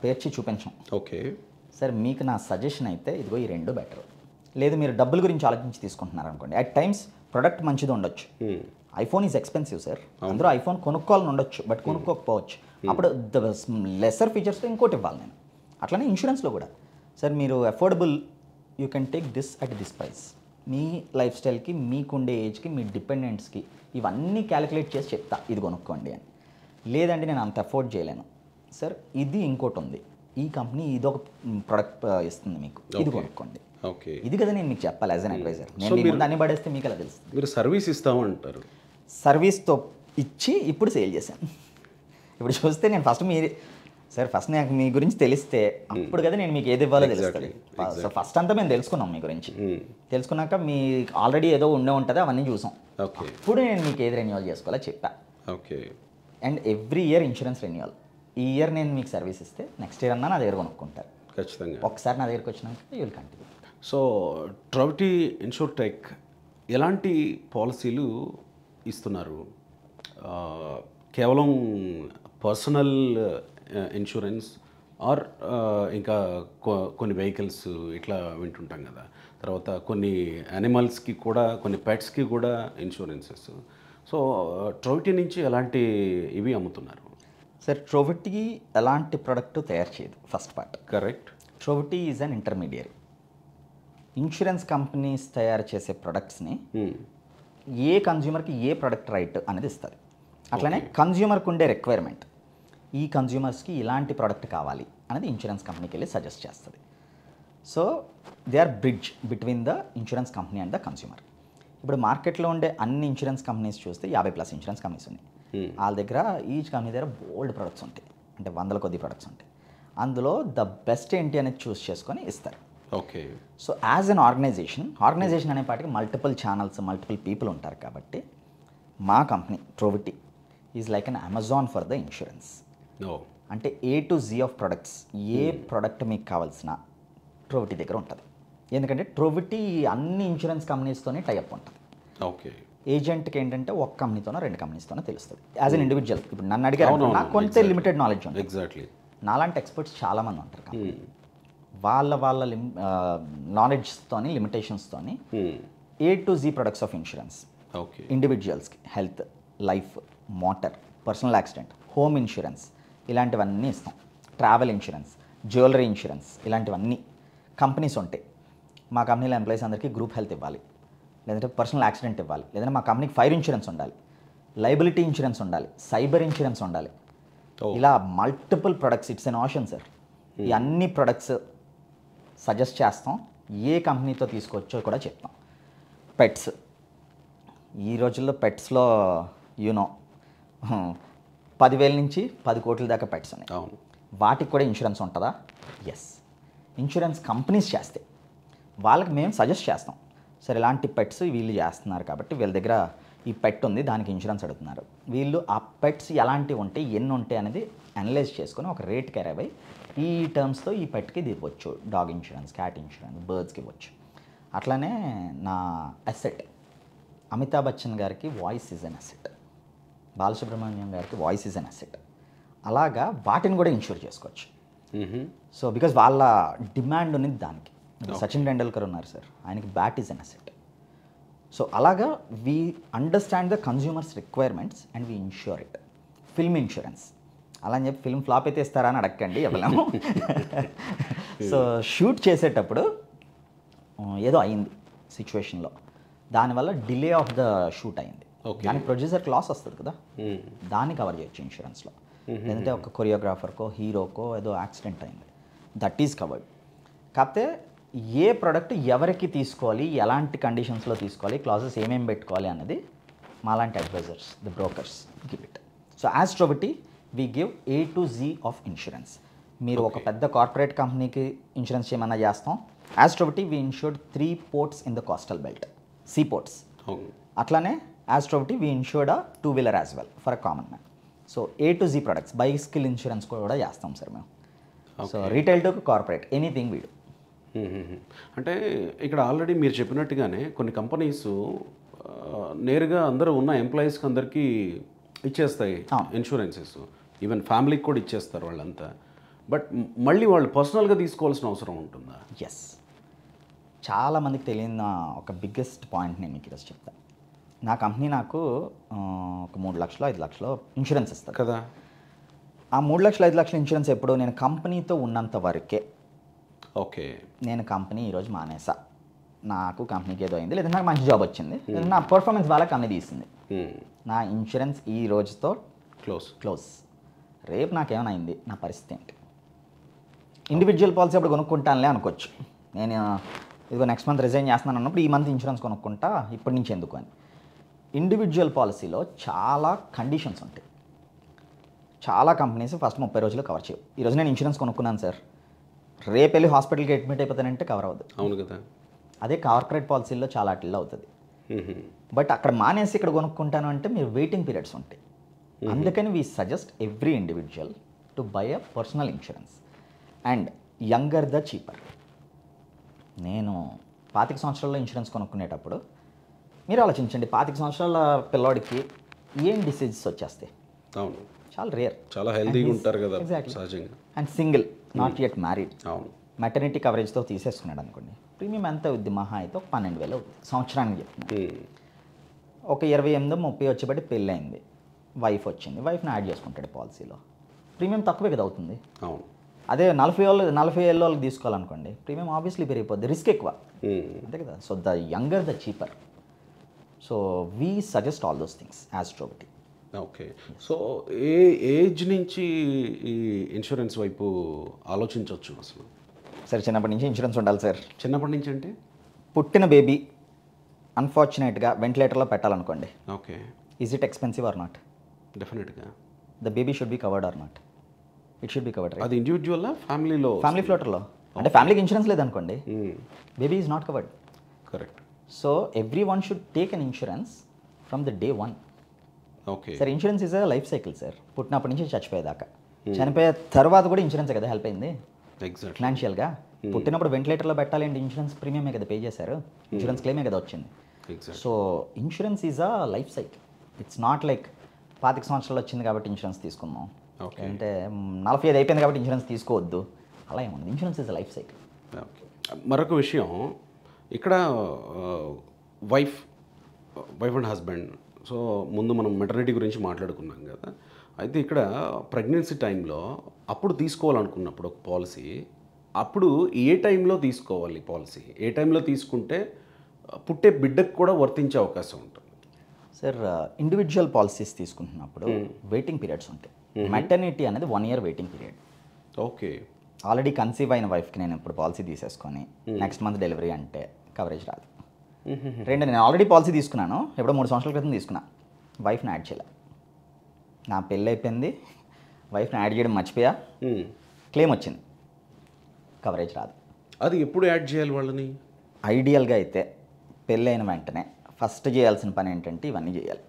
పేర్చి చూపించాం. ఓకే సార్ మీకు నా సజెషన్ అయితే ఇదిగో ఈ 2 బెటర్. లేదు మీరు డబ్బుల గురించి ఆలోచించి తీసుకుంటున్నారు అనుకోండి, అట్ టైమ్స్ ప్రొడక్ట్ మంచిది ఉండొచ్చు. ఐఫోన్ ఈజ్ ఎక్స్పెన్సివ్ సార్, అందరూ ఐఫోన్ కొనుక్కోవాలని ఉండొచ్చు, బట్ కొనుక్కోకపోవచ్చు. అప్పుడు ద లెసర్ ఫీచర్స్తో ఇంకోటి ఇవ్వాలి నేను. అట్లనే ఇన్సూరెన్స్లో కూడా సార్ మీరు affordable, you can take this at this price. మీ లైఫ్ స్టైల్కి, మీకుండే ఏజ్కి, మీ డిపెండెంట్స్కి ఇవన్నీ క్యాలిక్యులేట్ చేసి చెప్తా ఇది కొనుక్కోండి అని. లేదండి నేను అంత అఫోర్డ్ చేయలేను సార్, ఇది ఇంకోటి ఉంది, ఈ కంపెనీ ఇదొక ప్రోడక్ట్ ఇస్తుంది మీకు, ఇది కొనుక్కోండి. ఓకే. ఇది కదా నేను మీకు చెప్పాలి యాజ్ అన్ అడ్వైజర్. నేను మీ ముందు అన్ని పడేస్తే మీకు ఎలా తెలుస్తుంది? మీరు సర్వీస్ ఇస్తామంటారు. సర్వీస్తో ఇచ్చి ఇప్పుడు సేల్ చేశాను. ఇప్పుడు చూస్తే నేను ఫస్ట్ ఫస్ట్ నాకు మీ గురించి తెలిస్తే అప్పుడు కదా నేను మీకు ఏది ఇవ్వాలో తెలుస్తుంది. సో ఫస్ట్ అంతా మేము తెలుసుకున్నాం మీ గురించి. తెలుసుకున్నాక మీ ఆల్రెడీ ఏదో ఉండే ఉంటుంది, అవన్నీ చూసాం. అప్పుడు నేను మీకు ఏది రెన్యువల్ చేసుకోవాలో చెప్పా. Okay. And every year insurance renewal. ఈ ఇయర్ నేను మీకు సర్వీస్ ఇస్తే నెక్స్ట్ ఇయర్ అన్నా నా దగ్గర కొనుక్కుంటారు ఖచ్చితంగా. ఒకసారి నా దగ్గరికి వచ్చినాక యూ విల్ కంటిన్యూ. సో ట్రోబిటీ ఇన్సూర్టెక్ ఎలాంటి పాలసీలు ఇస్తున్నారు? కేవలం పర్సనల్ ఇన్సూరెన్స్ ఆర్ ఇంకా కొన్ని వెహికల్స్ ఇట్లా వింటుంటాం కదా, తర్వాత కొన్ని యానిమల్స్కి కూడా, కొన్ని పెట్స్కి కూడా ఇన్సూరెన్సెస్. సో ట్రోబిటీ నుంచి ఎలాంటి ఇవి అమ్ముతున్నారు? సార్ ట్రోబిటీ ఎలాంటి ప్రోడక్ట్ తయారు చేయదు, first part correct. Trovity is an intermediary. Insurance companies తయారు చేసే ప్రొడక్ట్స్ని ఏ కన్జ్యూమర్కి ఏ ప్రోడక్ట్ రైట్ అనేది ఇస్తుంది. అట్లనే కన్జ్యూమర్కి ఉండే రిక్వైర్మెంట్, ఈ కన్జ్యూమర్స్కి ఇలాంటి ప్రోడక్ట్ కావాలి అనేది ఇన్సూరెన్స్ కంపెనీకి వెళ్ళి సజెస్ట్ చేస్తుంది. So they are bridge between the insurance company and the consumer. ఇప్పుడు మార్కెట్లో ఉండే అన్ని ఇన్సూరెన్స్ కంపెనీస్ చూస్తే 50+ ఇన్సూరెన్స్ కంపెనీస్ ఉన్నాయి. వాళ్ళ దగ్గర ఈచ్ కంపెనీ దగ్గర బోల్డ్ ప్రొడక్ట్స్ ఉంటాయి, అంటే 100 కొద్ది ప్రొడక్ట్స్ ఉంటాయి. అందులో ద బెస్ట్ ఏంటి అనేది చూస్ చేసుకొని ఇస్తారు. Okay. So as an organization అనే పాటికి మల్టిపుల్ ఛానల్స్, మల్టిపుల్ పీపుల్ ఉంటారు కాబట్టి మా company Trovity is like an Amazon for the insurance. అంటే A to Z of products, ఏ ప్రోడక్ట్ మీకు కావాల్సిన ట్రోబిటీ దగ్గర ఉంటుంది. ఎందుకంటే ట్రోబిటీ అన్ని ఇన్సూరెన్స్ కంపెనీస్తోనే టైఅప్ ఉంటుంది. ఓకే. ఏజెంట్కి ఏంటంటే ఒక కంపెనీతోనో 2 కంపెనీస్తోనో తెలుస్తుంది. యాజ్ అన్ ఇండివిజువల్ ఇప్పుడు నన్ను అడిగారు, నాకు కొంత లిమిటెడ్ నాలెడ్జ్ ఉంటుంది. ఎగ్జాక్ట్లీ. నాలాంటి ఎక్స్పర్ట్స్ చాలామంది ఉంటారు కంపెనీ. వాళ్ళ వాళ్ళ నాలెడ్జ్తోని లిమిటేషన్స్తోని A to Z products of insurance okay. ఇండివిజువల్స్కి health, life, motor, personal accident, home insurance ఇలాంటివన్నీ ఇస్తాం. ట్రావెల్ ఇన్సూరెన్స్, జ్యువెలరీ ఇన్సూరెన్స్ ఇలాంటివన్నీ కంపెనీస్ ఉంటాయి. మా కంపెనీలో ఎంప్లాయీస్ అందరికీ గ్రూప్ హెల్త్ ఇవ్వాలి, లేదంటే పర్సనల్ యాక్సిడెంట్ ఇవ్వాలి, లేదంటే మా కంపెనీకి ఫైర్ ఇన్సూరెన్స్ ఉండాలి, లైబిలిటీ ఇన్సూరెన్స్ ఉండాలి, సైబర్ ఇన్సూరెన్స్ ఉండాలి. ఇలా multiple products, it's an option sir. ఈ అన్ని ప్రొడక్ట్స్ సజెస్ట్ చేస్తాం, ఏ కంపెనీతో తీసుకోవచ్చో కూడా చెప్తాం. పెట్స్, ఈ రోజుల్లో పెట్స్లో యూనో 10,000 నుంచి 10 కోట్ల దాకా పెట్స్ ఉన్నాయి. అవును. వాటికి కూడా ఇన్సూరెన్స్ ఉంటుందా? ఎస్. ఇన్సూరెన్స్ కంపెనీస్ చేస్తాయి, వాళ్ళకి మేము సజెస్ట్ చేస్తాం. సరే ఇలాంటి పెట్స్ వీళ్ళు చేస్తున్నారు కాబట్టి వీళ్ళ దగ్గర ఈ పెట్ ఉంది, దానికి ఇన్సూరెన్స్ అడుగుతున్నారు. వీళ్ళు ఆ పెట్స్ ఎలాంటివి ఉంటాయి, ఎన్ని ఉంటాయి అనేది అనలైజ్ చేసుకొని ఒక రేట్కి అరైవ్ అయ్యి ఈ టర్మ్స్తో ఈ పెట్కి ఇది ఇవ్వచ్చు. డాగ్ ఇన్సూరెన్స్, క్యాట్ ఇన్సూరెన్స్, బర్డ్స్కి ఇవ్వచ్చు. అట్లానే నా అసెట్, అమితాబ్ బచ్చన్ గారికి voice is an asset, Balasubrahmanyam గారికి వాయిస్ ఈజ్ అన్ అసెట్. అలాగా వాటిని కూడా ఇన్సూర్ చేసుకోవచ్చు. సో బికాజ్ వాళ్ళ డిమాండ్ ఉన్నది దానికి. సచిన్ టెండూల్కర్ ఉన్నారు సార్, ఆయనకి bat is an asset. So అలాగా we understand the consumers requirements and we insure it. Film insurance అలా అని చెప్పి ఫిల్మ్ ఫ్లాప్ అయితే ఇస్తారా అని అడగండి ఎవరేమో. సో షూట్ చేసేటప్పుడు ఏదో అయింది సిచ్యువేషన్లో, దానివల్ల డిలే ఆఫ్ ద షూట్ అయింది. దానికి ప్రొడ్యూసర్కి లాస్ వస్తుంది కదా, దాన్ని కవర్ చేయొచ్చు ఇన్సూరెన్స్లో. లేదంటే ఒక కొరియోగ్రాఫర్కో హీరోకో ఏదో యాక్సిడెంట్ అయింది, దట్ ఈజ్ కవర్డ్. కాకపోతే ఏ ప్రోడక్ట్ ఎవరికి తీసుకోవాలి, ఎలాంటి కండిషన్స్లో తీసుకోవాలి, క్లాజెస్ ఏమేమి పెట్టుకోవాలి అన్నది మాలాంటి advisers, the brokers give it. So as Trovity we give A to Z of insurance. మీరు ఒక పెద్ద కార్పొరేట్ కంపెనీకి ఇన్సూరెన్స్ చేయమన్నా చేస్తాం. As Trovity we insured 3 ports in the coastal belt, sea ports. అట్లానే as Trovity we insured 2-wheeler as well for a common man. So A to Z products, bicycle insurance కూడా చేస్తాం sir మేము. So retail to corporate anything వీడు. అంటే ఇక్కడ already మీరు చెప్పినట్టుగానే కొన్ని కంపెనీస్ నేరుగా అందరూ ఉన్న ఎంప్లాయీస్కి అందరికీ ఇచ్చేస్తాయి ఇన్సూరెన్సెస్, ఈవెన్ ఫ్యామిలీకి కూడా ఇచ్చేస్తారు వాళ్ళంతా. బట్ మళ్ళీ వాళ్ళు పర్సనల్గా తీసుకోవాల్సిన అవసరం ఉంటుందా? ఎస్. చాలామందికి తెలియని ఒక బిగ్గెస్ట్ పాయింట్ నేను మీకు ఈరోజు చెప్తాను. నా కంపెనీ నాకు ఒక 3 లక్షలు 5 లక్షలు ఇన్సూరెన్స్ ఇస్తుంది కదా. ఆ 3 లక్షలు 5 లక్షల ఇన్సూరెన్స్ ఎప్పుడు నేను కంపెనీతో ఉన్నంత వరకే. ఓకే. నేను కంపెనీ ఈరోజు మానేసా, నాకు కంపెనీకి ఏదో అయింది, లేదా నాకు మంచి జాబ్ వచ్చింది, లేదా నా పర్ఫార్మెన్స్ వల్ల కంపెనీ తీసింది, నా ఇన్సూరెన్స్ ఈ రోజుతో క్లోజ్. రేపు నాకేమైనా అయింది, నా పరిస్థితి ఏంటి? ఇండివిజువల్ పాలసీ అప్పుడు కొనుక్కుంటానులే అనుకోవచ్చు. నేను ఇదిగో నెక్స్ట్ మంత్ రిజైన్ చేస్తున్నాను అన్నప్పుడు ఈ మంత్ ఇన్సూరెన్స్ కొనుక్కుంటా, ఇప్పటి నుంచి ఎందుకు అని. ఇండివిజువల్ పాలసీలో చాలా కండిషన్స్ ఉంటాయి. చాలా కంపెనీస్ ఫస్ట్ 30 రోజులు కవర్ చేయవు. ఈరోజు నేను ఇన్సూరెన్స్ కొనుక్కున్నాను సార్, రేపు వెళ్ళి హాస్పిటల్కి అడ్మిట్ అయిపోతానంటే కవర్ అవ్వదు. అవును కదా. అదే కార్పొరేట్ పాలసీల్లో చాలా అట్లా అవుతుంది. బట్ అక్కడ మానేసి ఇక్కడ కొనుక్కుంటాను అంటే మీరు వెయిటింగ్ పీరియడ్స్ ఉంటాయి. అందుకని we suggest every individual to buy a personal insurance and younger the cheaper. నేను 25 సంవత్సరాల్లో ఇన్సూరెన్స్ కొనుక్కునేటప్పుడు మీరు ఆలోచించండి, 25 సంవత్సరాల పిల్లోడికి ఏం డిసీజెస్ వచ్చేస్తాయి? అవును, చాలా రేర్. చాలా హెల్తీగా ఉంటారు కదా సహజంగా. And single, not yet married. అవును. మెటర్నిటీ కవరేజ్తో తీసేసుకున్నాడు అనుకోండి, ప్రీమియం ఎంత అవుద్ది? మహా అయితే ఒక 12,000 అవుతుంది సంవత్సరానికి చెప్తున్నాను. ఒక 28-30 వచ్చేబట్టి పెళ్ళి అయింది, వైఫ్ వచ్చింది, వైఫ్ని యాడ్ చేసుకుంటాడు పాలసీలో, ప్రీమియం తక్కువే కదా అవుతుంది. అవును. అదే 40 ఏళ్ళ వాళ్ళకి తీసుకోవాలనుకోండి, ప్రీమియం ఆబ్వియస్లీ పెరిగిపోద్ది, రిస్క్ ఎక్కువ, అంతే కదా. So the younger the cheaper. So we suggest all those things as Trovity. Okay. So ఏ ఏజ్ నుంచి ఈ ఇన్సూరెన్స్ వైపు ఆలోచించవచ్చు అసలు? సరే, చిన్నప్పటి నుంచి ఇన్సూరెన్స్ ఉండాలి సార్. చిన్నప్పటి నుంచి అంటే పుట్టిన బేబీ అన్ఫార్చునేట్గా వెంటిలేటర్లో పెట్టాలనుకోండి, okay, is it expensive or not? డెఫినెట్గా. The baby should be covered or not? It should be covered. అది ఇండివిజువల్లా ఫ్యామిలీలో? ఫ్యామిలీ ఫ్లోటర్లో. అంటే ఫ్యామిలీకి ఇన్సూరెన్స్ లేదనుకోండి, baby is not covered. Correct. So everyone should take an insurance from the day 1. Okay sir, insurance is a life cycle sir. పుట్టినప్పటి నుంచి చచ్చిపోయేదాకా. చనిపోయే తర్వాత కూడా ఇన్సూరెన్స్ కదా హెల్ప్ అయింది ఎగ్జాక్ట్ ఫినాన్షియల్గా. పుట్టినప్పుడు వెంటిలేటర్లో పెట్టాలి అంటే ఇన్సూరెన్స్ ప్రీమియమే కదా పే చేశారు, ఇన్సూరెన్స్ క్లెయిమే కదా వచ్చింది. So insurance is a life cycle. It's not like 25 సంవత్సరాలు వచ్చింది కాబట్టి ఇన్సూరెన్స్ తీసుకుందాం, అంటే 45 అయిపోయింది కాబట్టి ఇన్సూరెన్స్ తీసుకోవద్దు, అలా ఏముంది, insurance is life cycle. Okay. మరొక విషయం ఇక్కడ వైఫ్ అండ్ హస్బెండ్, సో ముందు మనం మెటర్నిటీ గురించి మాట్లాడుకున్నాం కదా. అయితే ఇక్కడ ప్రెగ్నెన్సీ టైంలో అప్పుడు తీసుకోవాలనుకున్నప్పుడు ఒక పాలసీ, అప్పుడు ఏ టైంలో తీసుకోవాలి పాలసీ, ఏ టైంలో తీసుకుంటే పుట్టే బిడ్డకు కూడా వర్తించే అవకాశం ఉంటుంది? సార్ ఇండివిజువల్ పాలసీస్ తీసుకుంటున్నప్పుడు వెయిటింగ్ పీరియడ్స్ ఉంటాయి. మెటర్నిటీ అనేది 1 year waiting period. Okay. Already conceive అయిన వైఫ్కి నేను ఇప్పుడు పాలసీ తీసేసుకొని నెక్స్ట్ మంత్ డెలివరీ అంటే కవరేజ్ రాదు. రెండు, నేను ఆల్రెడీ పాలసీ తీసుకున్నాను, ఎప్పుడో 3 సంవత్సరాల క్రితం తీసుకున్నా, వైఫ్ని యాడ్ చేయలే. నా పెళ్ళి అయిపోయింది, వైఫ్ని యాడ్ చేయడం మర్చిపోయా, క్లెయిమ్ వచ్చింది, కవరేజ్ రాదు. అది ఎప్పుడు యాడ్ చేయాలి వాళ్ళని? ఐడియల్గా అయితే పెళ్ళి అయిన వెంటనే ఫస్ట్ చేయాల్సిన పని ఏంటంటే ఇవన్నీ చేయాలి.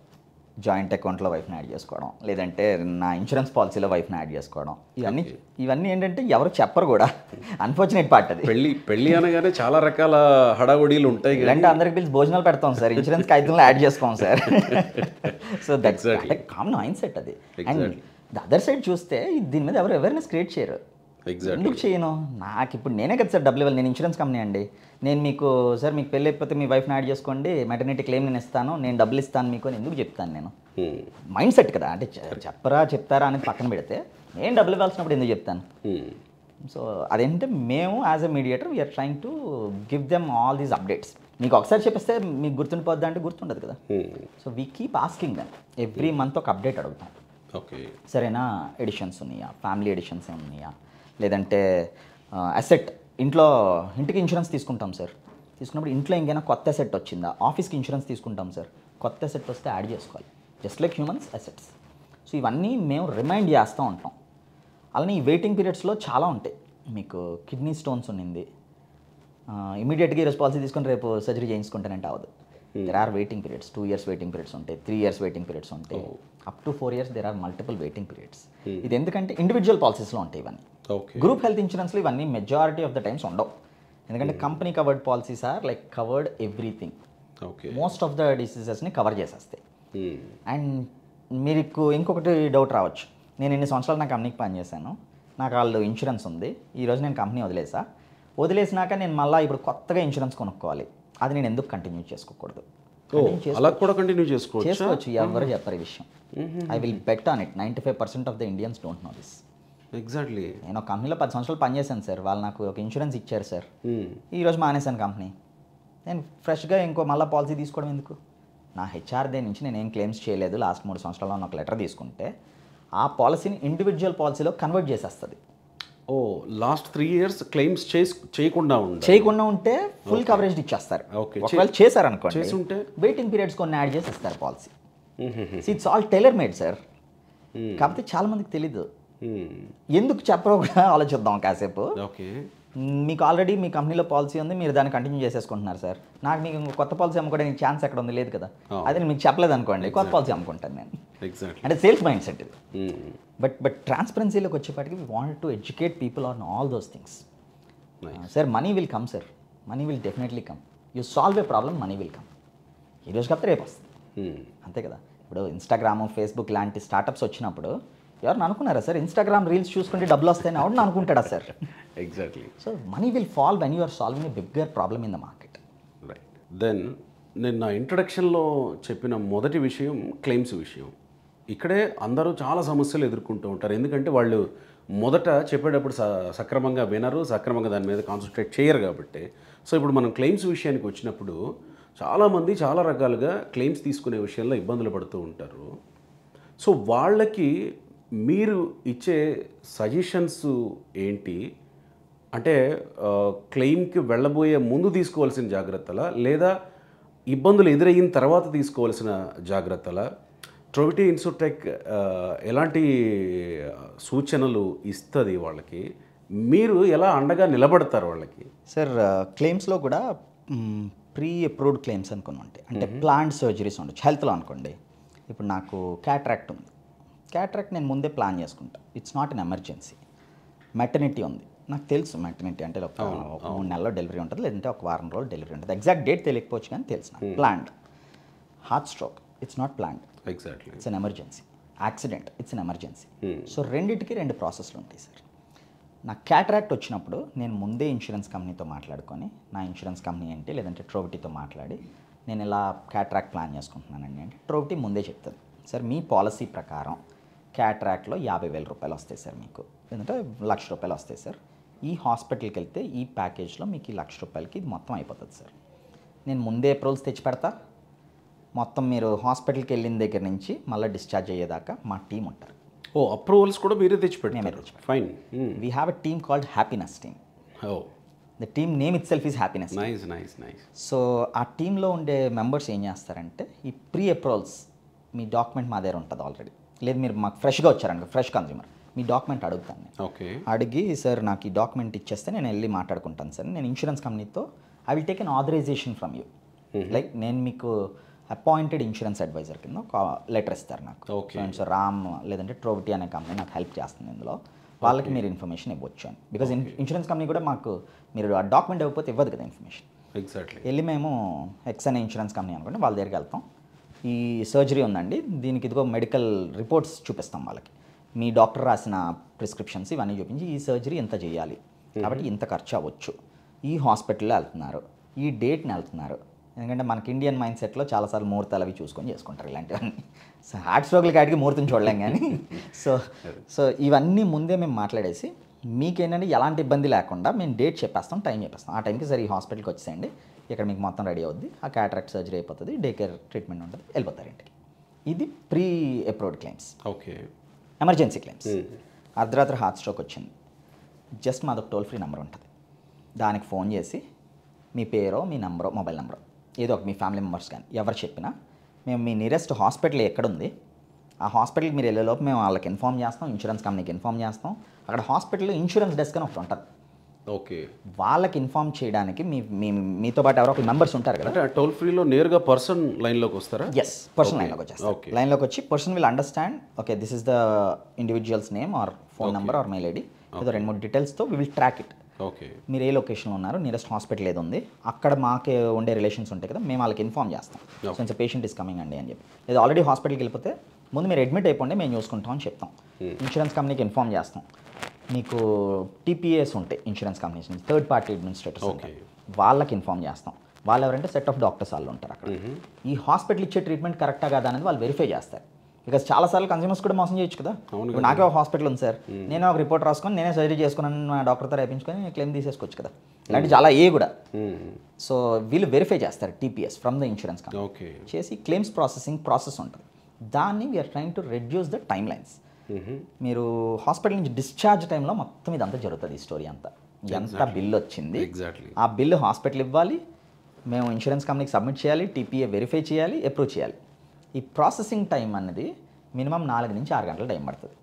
జాయింట్ అకౌంట్లో వైఫ్ని యాడ్ చేసుకోవడం, లేదంటే నా ఇన్సూరెన్స్ పాలసీలో వైఫ్ని యాడ్ చేసుకోవడం. ఇవన్నీ ఏంటంటే ఎవరు చెప్పరు కూడా, అన్ఫార్చునేట్ పార్ట్ అది. పెళ్ళి అనగానే చాలా రకాల హడావుడీలు ఉంటాయి. ఇలాంటి అందరికి పిలిచి భోజనాలు పెడతాం సార్, ఇన్సూరెన్స్ కాగితంలో యాడ్ చేసుకోం sir. So that's common mind set అది. అండ్ ద అదర్ సైడ్ చూస్తే దీని మీద ఎవరు అవేర్నెస్ క్రియేట్ చేయరు. ఎందుకు చేయను? నాకు ఇప్పుడు నేనే కదా సార్ డబ్బులు ఇవ్వాలి, నేను ఇన్సూరెన్స్ కంపెనీ అండి. నేను మీకు సార్ మీకు పెళ్ళి అయిపోతే మీ వైఫ్ని యాడ్ చేసుకోండి, మెటర్నిటీ క్లెయిమ్ నేను ఇస్తాను, నేను డబ్బులు ఇస్తాను మీకు అని ఎందుకు చెప్తాను నేను? మైండ్ సెట్ కదా. అంటే చెప్తారా అనేది పక్కన పెడితే నేను డబ్బులు ఇవ్వాల్సినప్పుడు ఎందుకు చెప్తాను? సో అదేంటే మేము as a mediator we are trying to give them all these updates. మీకు ఒకసారి చెప్పేస్తే మీకు గుర్తుండిపోద్దా అంటే గుర్తుండదు కదా. So we keep asking them every month ఒక అప్డేట్ అడుగుతాం. ఓకే, సరేనా, ఎడిషన్స్ ఉన్నాయా, ఫ్యామిలీ ఎడిషన్స్ ఉన్నాయా, లేదంటే అసెట్ ఇంటికి ఇన్సూరెన్స్ తీసుకుంటాం సార్. తీసుకున్నప్పుడు ఇంట్లో ఇంకైనా కొత్త అసెట్ వచ్చిందా, ఆఫీస్కి ఇన్సూరెన్స్ తీసుకుంటాం సార్, కొత్త అసెట్ వస్తే యాడ్ చేసుకోవాలి, just like humans assets. So ఇవన్నీ మేము రిమైండ్ చేస్తూ ఉంటాం. అలానే ఈ వెయిటింగ్ పీరియడ్స్లో చాలా ఉంటాయి. మీకు కిడ్నీ స్టోన్స్ ఉన్నింది, ఇమీడియట్గా ఈరోజు పాలసీ తీసుకొని రేపు సర్జరీ చేయించుకుంటానంటే అవ్వదు. There are waiting periods, 2 years waiting periods ఉంటాయి, 3 years వెయిటింగ్ పీరియడ్స్ ఉంటాయి, up to 4 years there are multiple waiting periods. ఇది ఎందుకంటే ఇండివిజువల్ పాలసీస్లో ఉంటాయి ఇవన్నీ. గ్రూప్ హెల్త్ ఇన్సూరెన్స్లో ఇవన్నీ మెజారిటీ ఆఫ్ ద టైమ్స్ ఉండవు. ఎందుకంటే company covered policies are like covered everything. Most of the డిసీజెస్ని కవర్ చేసేస్తాయి. అండ్ మీకు ఇంకొకటి డౌట్ రావచ్చు, నేను ఎన్ని సంవత్సరాలు నా కంపెనీకి పనిచేశాను, నాకు వాళ్ళు ఇన్సూరెన్స్ ఉంది, ఈరోజు నేను కంపెనీ వదిలేసినాక నేను మళ్ళీ ఇప్పుడు కొత్తగా ఇన్సూరెన్స్ కొనుక్కోవాలి, అది నేను ఎందుకు కంటిన్యూ చేసుకోకూడదు? అలా కూడా కంటిన్యూ చేసుకోవచ్చు. ఎవరు చెప్పరు ఈ విషయం. I will bet on it, 95% of the Indians don't know this. Exactly. నేను ఒక కంపెనీలో 10 సంవత్సరాలు పనిచేశాను సార్, వాళ్ళు నాకు ఒక ఇన్సూరెన్స్ ఇచ్చారు సార్, ఈరోజు మానేశాను కంపెనీ, నేను ఫ్రెష్గా ఇంకో మళ్ళీ పాలసీ తీసుకోవడం ఎందుకు? నా హెచ్ఆర్దే నుంచి నేను ఏం క్లెయిమ్స్ చేయలేదు లాస్ట్ 3 సంవత్సరాల్లో ఒక లెటర్ తీసుకుంటే ఆ పాలసీని ఇండివిజువల్ పాలసీలో కన్వర్ట్ చేసేస్తుంది. ఓ, లాస్ట్ 3 years క్లెయిమ్స్ చేయకుండా ఉంటే ఫుల్ కవరేజ్ ఇచ్చేస్తారు. ఒకవేళ చేశారనుకోండి వెయిటింగ్ పీరియడ్స్ కొన్ని యాడ్ చేసి ఇస్తారు పాలసీ. It's all tailor made sir. కాకపోతే చాలా మందికి తెలీదు. ఎందుకు చెప్పరో కూడా ఆలోచిద్దాం కాసేపు. ఓకే, మీకు ఆల్రెడీ మీ కంపెనీలో పాలసీ ఉంది, మీరు దాన్ని కంటిన్యూ చేసేసుకుంటున్నారు సార్, నాకు మీకు కొత్త పాలసీ అమ్ముకోవడానికి ఛాన్స్ ఎక్కడ ఉంది? లేదు కదా. అదే నేను మీకు చెప్పలేదు అనుకోండి, కొత్త పాలసీ అమ్ముకుంటాను నేను. అంటే సేల్స్ మైండ్ సెట్ ఇది. బట్ ట్రాన్స్పరెన్సీలోకి వచ్చేపాటికి we want to educate people on all those things. Sir money will come sir, money will definitely come. You solve A problem, money will come. ఈరోజు కాకపోతే రేపు వస్తుంది, అంతే కదా. ఇప్పుడు ఇన్స్టాగ్రామ్, ఫేస్బుక్ లాంటి స్టార్టప్స్ వచ్చినప్పుడు ఎవరిని అనుకున్నారా సార్ ఇన్స్టాగ్రామ్ రీల్స్ చూసుకుంటే డబ్బులు వస్తాయని? ఎవరిని అనుకుంటాడా sir? Exactly. So money will fall when you are solving a bigger problem in the market. Right. Then నేను నా ఇంట్రడక్షన్లో చెప్పిన మొదటి విషయం క్లెయిమ్స్ విషయం. ఇక్కడే అందరూ చాలా సమస్యలు ఎదుర్కొంటూ ఉంటారు. ఎందుకంటే వాళ్ళు మొదట చెప్పేటప్పుడు సక్రమంగా వినరు, సక్రమంగా దాని మీద కాన్సన్ట్రేట్ చేయరు కాబట్టి. సో ఇప్పుడు మనం క్లెయిమ్స్ విషయానికి వచ్చినప్పుడు చాలామంది చాలా రకాలుగా క్లెయిమ్స్ తీసుకునే విషయంలో ఇబ్బందులు పడుతూ ఉంటారు. సో వాళ్ళకి మీరు ఇచ్చే సజెషన్స్ ఏంటి? అంటే క్లెయిమ్కి వెళ్ళబోయే ముందు తీసుకోవాల్సిన జాగ్రత్తలా, లేదా ఇబ్బందులు ఎదురయిన తర్వాత తీసుకోవాల్సిన జాగ్రత్తలా? ట్రోవిటీ ఇన్సూర్టెక్ ఎలాంటి సూచనలు ఇస్తుంది వాళ్ళకి? మీరు ఎలా అండగా నిలబడతారు వాళ్ళకి? సార్ క్లెయిమ్స్లో కూడా ప్రీ అప్రూవ్డ్ క్లెయిమ్స్ అనుకుని ఉంటాయి. అంటే ప్లాన్డ్ సర్జరీస్ ఉండొచ్చు. హెల్త్లో అనుకోండి, ఇప్పుడు నాకు క్యాట్రాక్ట్ ఉంది, క్యాట్రాక్ట్ నేను ముందే ప్లాన్ చేసుకుంటా, it's not an emergency. Maternity ఉంది, నాకు తెలుసు మెటర్నిటీ అంటే ఒక 3 నెలల్లో డెలివరీ ఉంటుంది, లేదంటే ఒక వారం రోజులు డెలివరీ ఉంటుంది. ఎగ్జాక్ట్ డేట్ తెలియకపోవచ్చు కానీ తెలుసు నాకు. Planned heart stroke, it's not planned, exactly it's an emergency. Accident, it's an emergency. So రెండింటికి 2 ప్రాసెస్లు ఉంటాయి సార్. నా క్యాటరాక్ట్ వచ్చినప్పుడు నేను ముందే ఇన్సూరెన్స్ కంపెనీతో మాట్లాడుకొని నా ఇన్సూరెన్స్ కంపెనీ ఏంటి లేదంటే ట్రోవిటీతో మాట్లాడి నేను ఇలా క్యాటరాక్ట్ ప్లాన్ చేసుకుంటున్నానండి అంటే ట్రోవిటీ ముందే చెప్తుంది సార్ మీ పాలసీ ప్రకారం క్యాటరాక్ట్లో 50,000 రూపాయలు వస్తాయి సార్ మీకు లేదంటే 1,00,000 రూపాయలు వస్తాయి సార్ ఈ హాస్పిటల్కి వెళ్తే ఈ ప్యాకేజ్లో మీకు ఈ 1,00,000 రూపాయలకి ఇది మొత్తం అయిపోతుంది సార్ నేను ముందే అప్రూవల్స్ తెచ్చి పెడతా మొత్తం మీరు హాస్పిటల్కి వెళ్ళిన దగ్గర నుంచి మళ్ళీ డిశ్చార్జ్ అయ్యేదాకా మా టీం ఉంటారు. ఓ అప్రూవల్స్ కూడా మీరే మేమే తెచ్చిపెట్టారు. తెచ్చిపెడతాం. Fine. We have a team called happiness team. Oh the team name itself is happiness. Nice nice nice. So ఆ టీంలో ఉండే మెంబర్స్ ఏం చేస్తారంటే ఈ ప్రీ అప్రూవల్స్ మీ డాక్యుమెంట్ మా దగ్గర ఉంటుంది ఆల్రెడీ లేదు మీరు మాకు ఫ్రెష్గా వచ్చారనుకో ఫ్రెష్ కన్జ్యూమర్ మీ డాక్యుమెంట్ అడుగుతాను నేను. ఓకే. అడిగి సార్ నాకు ఈ డాక్యుమెంట్ ఇచ్చేస్తే నేను వెళ్ళి మాట్లాడుకుంటాను సార్ నేను ఇన్సూరెన్స్ కంపెనీతో I will take an authorization from you like నేను మీకు అపాయింటెడ్ ఇన్సూరెన్స్ అడ్వైజర్ కింద ఒక లెటర్ ఇస్తారు నాకు. Okay. సో రామ్ లేదంటే ట్రోవిటీ అనే కంపెనీ నాకు హెల్ప్ చేస్తుంది ఇందులో వాళ్ళకి మీరు ఇన్ఫర్మేషన్ ఇవ్వచ్చు అని బికాజ్ ఇన్సూరెన్స్ కంపెనీ కూడా మాకు మీరు ఆ డాక్యుమెంట్ ఇవ్వకపోతే ఇవ్వదు కదా ఇన్ఫర్మేషన్. ఎగ్జాక్ట్లీ. వెళ్ళి మేము ఎక్స్ అనే ఇన్సూరెన్స్ కంపెనీ అనుకోండి వాళ్ళ దగ్గరికి వెళ్తాం ఈ సర్జరీ ఉందండి దీనికి ఇదిగో మెడికల్ రిపోర్ట్స్ చూపిస్తాం వాళ్ళకి మీ డాక్టర్ రాసిన ప్రిస్క్రిప్షన్స్ ఇవన్నీ చూపించి ఈ సర్జరీ ఎంత చేయాలి కాబట్టి ఇంత ఖర్చు అవ్వచ్చు ఈ హాస్పిటల్లో వెళ్తున్నారు ఈ డేట్ని వెళ్తున్నారు ఎందుకంటే మనకి ఇండియన్ మైండ్ సెట్లో చాలాసార్లు ముహూర్తాలు అవి చూసుకొని చేసుకుంటారు ఇలాంటివన్నీ. సో హార్ట్ స్ట్రోక్లకి ఆడికి ముహూర్తం చూడలేం కానీ సో ఇవన్నీ ముందే మేము మాట్లాడేసి మీకేంటంటే ఎలాంటి ఇబ్బంది లేకుండా మేము డేట్ చెప్పేస్తాం టైం చెప్పేస్తాం ఆ టైంకి సరే ఈ హాస్పిటల్కి వచ్చేయండి ఇక్కడ మీకు మొత్తం రెడీ అవుద్ది ఆ క్యాటరాక్ట్ సర్జరీ అయిపోతుంది డే కేర్ ట్రీట్మెంట్ ఉంటుంది వెళ్ళిపోతారు ఇంటికి. ఇది pre approved claims. Okay. Emergency claims అర్ధరాత్రి హార్ట్ స్ట్రోక్ వచ్చింది జస్ట్ మాదొక టోల్ ఫ్రీ నెంబర్ ఉంటుంది దానికి ఫోన్ చేసి మీ పేరో మీ నెంబరో మొబైల్ నెంబరో ఏదో ఒక మీ ఫ్యామిలీ మెంబర్స్ కానీ ఎవరు చెప్పినా మేము మీ నియరెస్ట్ హాస్పిటల్ ఎక్కడుంది ఆ హాస్పిటల్కి మీరు వెళ్ళేలోపు మేము వాళ్ళకి ఇన్ఫామ్ చేస్తాం ఇన్సూరెన్స్ కంపెనీకి ఇన్ఫామ్ చేస్తాం అక్కడ హాస్పిటల్లో ఇన్సూరెన్స్ డెస్క్ అని ఒకటి ఉంటుంది ఓకే. వాళ్ళకి ఇన్ఫామ్ చేయడానికి మీతో పాటు ఎవరో ఒక మెంబర్స్ ఉంటారు కదా అంటే టోల్ ఫ్రీలో నేరుగా పర్సన్ లైన్లోకి వస్తారా? ఎస్ పర్సన్ లైన్లోకి వచ్చేస్తారు. Okay. లైన్లోకి వచ్చి person will understand okay this is the individual's name or phone number or mail ID ఏదో 2-3 డీటెయిల్స్తో we will track it. Okay. మీరు ఏ లొకేషన్లో ఉన్నారు నియరెస్ట్ హాస్పిటల్ ఏది ఉంది అక్కడ మాకే ఉండే రిలేషన్స్ ఉంటాయి కదా మేము వాళ్ళకి ఇన్ఫామ్ చేస్తాం సో పేషెంట్ ఇస్ కమింగ్ అండి అని చెప్పి లేదా ఆల్రెడీ హాస్పిటల్కి వెళ్ళిపోతే ముందు మీరు అడ్మిట్ అయిపోండి మేము చూసుకుంటాం అని చెప్తాం. ఇన్సూరెన్స్ కంపెనీకి ఇన్ఫామ్ చేస్తాం మీకు టీపీఏస్ ఉంటాయి ఇన్సూరెన్స్ కంపెనీస్ నుంచి థర్డ్ పార్టీ అడ్మినిస్ట్రేటర్స్ ఉంటాయి వాళ్ళకి ఇన్ఫామ్ చేస్తాం వాళ్ళు ఎవరంటే సెట్ ఆఫ్ డాక్టర్స్ వాళ్ళు ఉంటారు అక్కడ ఈ హాస్పిటల్ ఇచ్చే ట్రీట్మెంట్ కరెక్టా కాదా అనేది వాళ్ళు వెరిఫై చేస్తారు బికాస్ చాలాసార్లు కన్స్యూమర్స్ కూడా మోసం చేయొచ్చు కదా. ఇప్పుడు నాకే ఒక హాస్పిటల్ ఉంది సార్ నేను ఒక రిపోర్ట్ రాసుకొని నేనే సర్జరీ చేసుకున్నాను నా డాక్టర్తో రాయించుకొని క్లెయిమ్ తీసేసుకోవచ్చు కదా ఇలాంటి చాలా కూడా. సో వీళ్ళు వెరిఫై చేస్తారు TPS from the insurance company okay. చేసి క్లెయిమ్స్ ప్రాసెస్ ఉంటుంది దాన్ని we are trying to reduce the timelines. మీరు హాస్పిటల్ నుంచి డిశ్చార్జ్ టైంలో మొత్తం ఇదంతా జరుగుతుంది ఈ స్టోరీ అంతా ఎంత బిల్ వచ్చింది ఎగ్జాక్ట్లీ ఆ బిల్లు హాస్పిటల్ ఇవ్వాలి మేము ఇన్సూరెన్స్ కంపెనీకి సబ్మిట్ చేయాలి టీపీఏ వెరిఫై చేయాలి అప్రూవ్ చేయాలి. ఈ ప్రాసెసింగ్ టైం అనేది మినిమం 4 నుంచి 6 గంటల టైం పడుతుంది.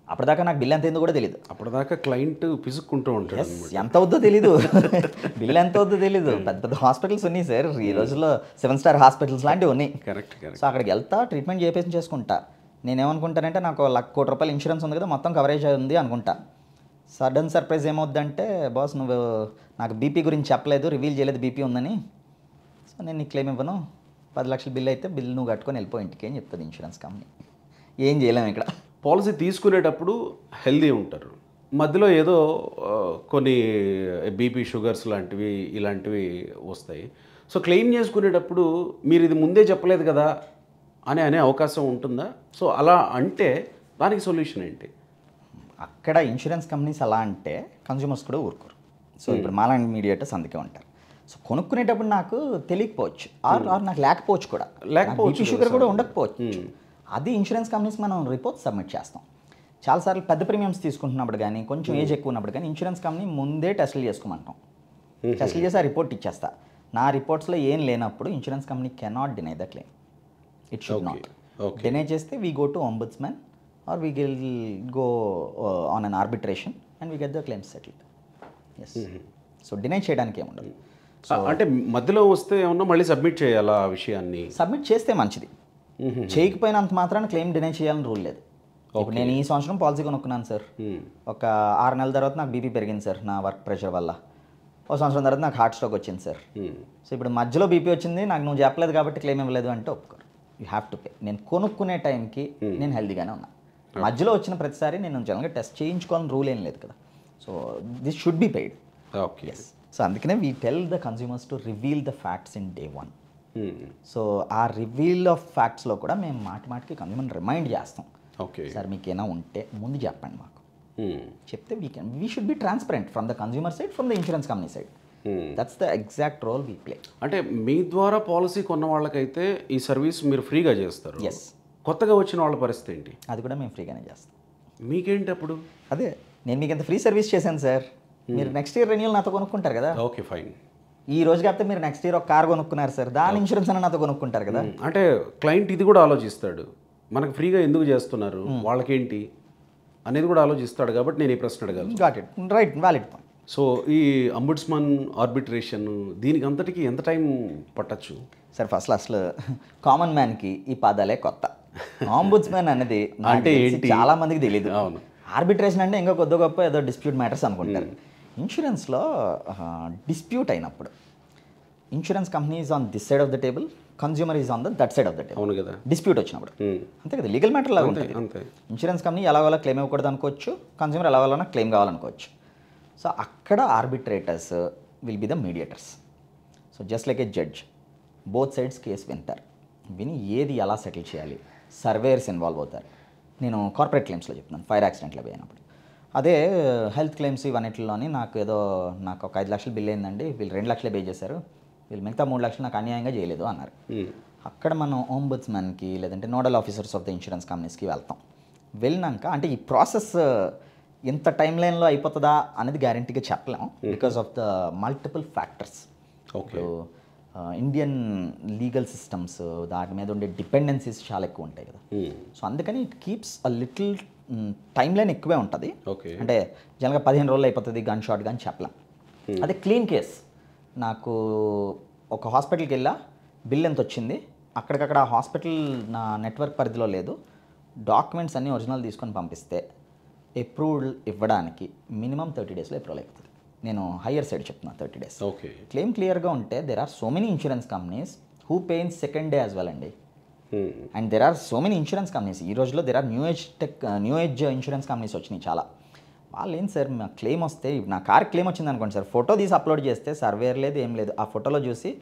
అప్పటిదాకా నాకు బిల్ ఎంత అయిందో కూడా తెలియదు. అప్పటిదాకా క్లయింట్ పిసుక్కుంటూ ఉంటాడు. ఎంత అవుద్దో తెలీదు బిల్ ఎంత అవుద్దో తెలీదు. పెద్ద పెద్ద హాస్పిటల్స్ ఉన్నాయి సార్ ఈ రోజుల్లో 7 స్టార్ హాస్పిటల్స్ లాంటివి ఉన్నాయి. కరెక్ట్. సో అక్కడికి వెళ్తా ట్రీట్మెంట్ చేసుకుంటా నేనేమనుకుంటానంటే నాకు 1,00,000 కోటి రూపాయలు ఇన్సూరెన్స్ ఉంది కదా మొత్తం కవరేజ్ ఉంది అనుకుంటా. సడన్ సర్ప్రైజ్ ఏమవుద్దంటే బాస్ నువ్వు నాకు బీపీ గురించి చెప్పలేదు రివీల్ చేయలేదు బీపీ ఉందని సో నేను నీకు క్లెయిమ్ ఇవ్వను 10 లక్షల బిల్ అయితే బిల్ నువ్వు కట్టుకొని వెళ్ళిపో ఇంటికి అని చెప్తుంది ఇన్సూరెన్స్ కంపెనీ. ఏం చేయలేము ఇక్కడ. పాలసీ తీసుకునేటప్పుడు హెల్దీ ఉంటారు మధ్యలో ఏదో కొన్ని బీపీ షుగర్స్ లాంటివి ఇలాంటివి వస్తాయి. సో క్లెయిమ్ చేసుకునేటప్పుడు మీరు ఇది ముందే చెప్పలేదు కదా అనే అవకాశం ఉంటుందా? సో అలా అంటే దానికి సొల్యూషన్ ఏంటి? అక్కడ ఇన్సూరెన్స్ కంపెనీస్ అలా అంటే కన్స్యూమర్స్ కూడా ఊరుకోరు. సో ఇప్పుడు మాలాంటి మీడియేటర్స్ అందుకే ఉంటారు. సో కొనుక్కునేటప్పుడు నాకు తెలియకపోవచ్చు ఆర్ నాకు లేకపోవచ్చు కూడా బీపీ షుగర్ కూడా ఉండకపోవచ్చు. అది ఇన్సూరెన్స్ కంపెనీస్ మనం రిపోర్ట్స్ సబ్మిట్ చేస్తాం. చాలాసార్లు పెద్ద ప్రీమియమ్స్ తీసుకుంటున్నప్పుడు కానీ కొంచెం ఏజ్ ఎక్కువ ఉన్నప్పుడు కానీ ఇన్సూరెన్స్ కంపెనీ ముందే టెస్టులు చేసుకోమంటాం. టెస్టులు చేసి ఆ రిపోర్ట్ ఇచ్చేస్తా. నా రిపోర్ట్స్లో ఏం లేనప్పుడు insurance company cannot deny the claim. It should not. Deny చేస్తే we go to ombudsman or we will go on an arbitration and we get the claims settled. Yes. So deny చేయడానికి ఏముండదు. అంటే మధ్యలో వస్తే ఏమన్నా మళ్ళీ సబ్మిట్ చేయాలా ఆ విషయాన్ని? సబ్మిట్ చేస్తే మంచిది. చేయకపోయినంత మాత్రాన క్లెయిమ్ డినై చేయాలని రూల్ లేదు. ఇప్పుడు నేను ఈ సంవత్సరం పాలసీ కొనుక్కున్నాను సార్ ఒక 6 నెలల తర్వాత నాకు బీపీ పెరిగింది సార్ నా వర్క్ ప్రెషర్ వల్ల. ఒక సంవత్సరం తర్వాత నాకు హార్ట్ స్ట్రోక్ వచ్చింది సార్. సో ఇప్పుడు మధ్యలో బీపీ వచ్చింది నాకు నువ్వు చెప్పలేదు కాబట్టి క్లెయిమ్ ఇవ్వలేదు అంటే ఒప్పుకోరు. You have to pay. నేను కొనుక్కునే టైంకి నేను హెల్దీగానే ఉన్నా. మధ్యలో వచ్చిన ప్రతిసారి నేను జనరల్గా టెస్ట్ చేయించుకోవాలని రూల్ ఏం లేదు కదా. So this should be paid. Okay. So అందుకనే we tell the consumers to reveal the facts in day 1. So ఆ రివీల్ ఆఫ్ ఫ్యాక్ట్స్లో కూడా మేము మాటికి కన్స్యూమర్ని రిమైండ్ చేస్తాం. ఓకే సార్ మీకు ఏమైనా ఉంటే ముందు చెప్పండి మాకు, చెప్తే we should be transparent from the consumer side, from the insurance company side. That's the exact role we play. అంటే మీ ద్వారా పాలసీ కొన్న వాళ్ళకైతే ఈ సర్వీస్ మీరు ఫ్రీగా చేస్తారు. ఎస్. కొత్తగా వచ్చిన వాళ్ళ పరిస్థితి ఏంటి? అది కూడా మేము ఫ్రీగానే చేస్తాం. మీకేంటి అప్పుడు? అదే నేను మీకు ఇంత ఫ్రీ సర్వీస్ చేశాను సార్, మీరు నెక్స్ట్ ఇయర్ రెన్యూల్ నాతో కొనుక్కుంటారు కదా. Okay fine. ఈ రోజు కాకపోతే మీరు నెక్స్ట్ ఇయర్ ఒక కార్ కొనుక్కున్నారు సార్, దాని ఇన్సూరెన్స్ అన్న నాతో కొనుక్కుంటారు కదా. అంటే క్లయింట్ ఇది కూడా ఆలోచిస్తాడు, మనకు ఫ్రీగా ఎందుకు చేస్తున్నారు, వాళ్ళకేంటి అనేది కూడా ఆలోచిస్తాడు. కాబట్టి నేను ఈ ప్రశ్న అడగాలి. Got it, right, valid point. So ఈ అంబుడ్స్మన్ ఆర్బిట్రేషన్ దీనికి అంతటికి ఎంత టైం పట్టచ్చు సార్? ఫస్ట్ అసలు కామన్ మ్యాన్కి ఈ పదాలే కొత్త. ఆంబుడ్స్మన్ అనేది అంటే ఏంటి చాలా మందికి తెలియదు. అవును. ఆర్బిట్రేషన్ అంటే ఇంకా కొద్ది గొప్ప ఏదో డిస్ప్యూట్ మ్యాటర్స్ అనుకుంటారు. ఇన్సూరెన్స్లో డిస్ప్యూట్ అయినప్పుడు insurance company is on this side of the table, consumer is on that side of the table. అవును కదా. డిస్ప్యూట్ వచ్చినప్పుడు అంతే కదా, లీగల్ మ్యాటర్ లాగా ఉంటుంది. అంతే. ఇన్సూరెన్స్ కంపెనీ ఎలాగోలా క్లెయిమ్ ఇవ్వకూడదు అనుకోవచ్చు, కన్స్యూమర్ ఎలాగోలా క్లెయిమ్ కావాలనుకోవచ్చు. సో అక్కడ arbitrators will be the mediators. So just like A judge, both sides case వింటారు, విని ఏది ఎలా సెటిల్ చేయాలి. సర్వేయర్స్ ఇన్వాల్వ్ అవుతారు. నేను కార్పొరేట్ క్లెయిమ్స్లో చెప్తున్నాను, ఫైర్ యాక్సిడెంట్లో పోయినప్పుడు. అదే హెల్త్ క్లెయిమ్స్ ఇవన్నిటిలోని నాకు ఒక 5 లక్షలు బిల్ అయిందండి, వీళ్ళు 2 లక్షలే పే చేశారు, వీళ్ళు మిగతా 3 లక్షలు నాకు అన్యాయంగా చేయలేదు అన్నారు. అక్కడ మనం ఓంబుడ్స్మన్కి లేదంటే nodal officers of the insurance కంపెనీస్కి వెళ్తాం. వెళ్ళినాక అంటే ఈ ప్రాసెస్ ఎంత టైం లైన్లో అయిపోతుందా అనేది గ్యారంటీగా చెప్పలేము, because of the multiple factors. Okay. Indian legal systems దాని మీద ఉండే డిపెండెన్సీస్ చాలా ఎక్కువ ఉంటాయి కదా. సో అందుకని it keeps a little time line ఎక్కువే ఉంటుంది. ఓకే. అంటే జనరల్గా 15 రోజులు అయిపోతుంది గన్ షాట్ కానీ చెప్పలేం. అదే క్లీన్ కేస్, నాకు ఒక హాస్పిటల్కి వెళ్ళా, బిల్ ఎంత వచ్చింది, అక్కడికక్కడ ఆ హాస్పిటల్ నా నెట్వర్క్ పరిధిలో లేదు, డాక్యుమెంట్స్ అన్నీ ఒరిజినల్ తీసుకొని పంపిస్తే అప్రూవల్ ఇవ్వడానికి మినిమం 30 డేస్లో అప్రూవల్ అయిపోతుంది. నేను హయ్యర్ సైడ్ చెప్తున్నాను 30 డేస్. ఓకే. క్లెయిమ్ క్లియర్గా ఉంటే there are so many insurance companies who pay in second day as well అండి. And there are so many insurance companies, ఈ రోజులో there are new age insurance companies వచ్చినాయి చాలా. వాళ్ళు ఏంటి సార్, మా క్లెయిమ్ వస్తే, నా కార్ క్లెయిమ్ వచ్చింది అనుకోండి సార్, ఫోటో తీసి అప్లోడ్ చేస్తే సర్వేర్ లేదు ఏం లేదు, ఆ ఫోటోలో చూసి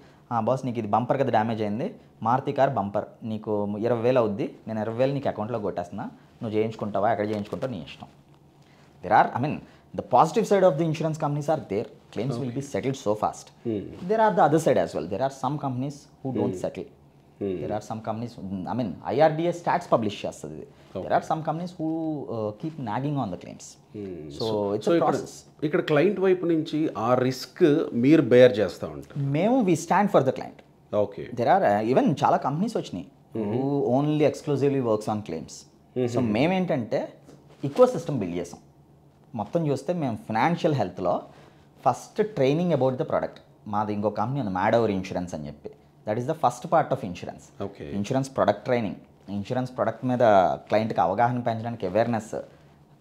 బాస్ నీకు ఇది బంపర్ కదా డ్యామేజ్ అయింది, మారుతి కార్ బంపర్, నీకు 20,000 అవుద్ది, నేను 20,000 నీకు అకౌంట్లో కొట్టేస్తున్నా, నువ్వు చేయించుకుంటావా, ఎక్కడ చేయించుకుంటావు నీ ఇష్టం. There are, the positive side of the insurance companies are there. Claims will be settled so fast. There are the other side as well. There are some companies who don't settle. There are some companies, IRDA stats publish chestadi. There are some companies who keep nagging on the claims. So it's a process. ఇక్కడ client వైపు నుంచి ఆ risk మీరు bear చేస్తూ ఉంటారు. మేము we stand for the client. Okay. There are even చాలా companies వచ్చినాయి who only exclusively works on claims. So మేమేంటంటే ఈకో సిస్టమ్ బిల్డ్ చేసాం. మొత్తం చూస్తే మేము ఫినాన్షియల్ హెల్త్లో first training about the product, మాది ఇంకో కంపెనీ ఉంది మ్యాడోవర్ ఇన్సూరెన్స్ అని చెప్పి, that is the first part of insurance. Okay. Insurance product training, insurance product మీద క్లయింట్కి అవగాహన పెంచడానికి అవేర్నెస్,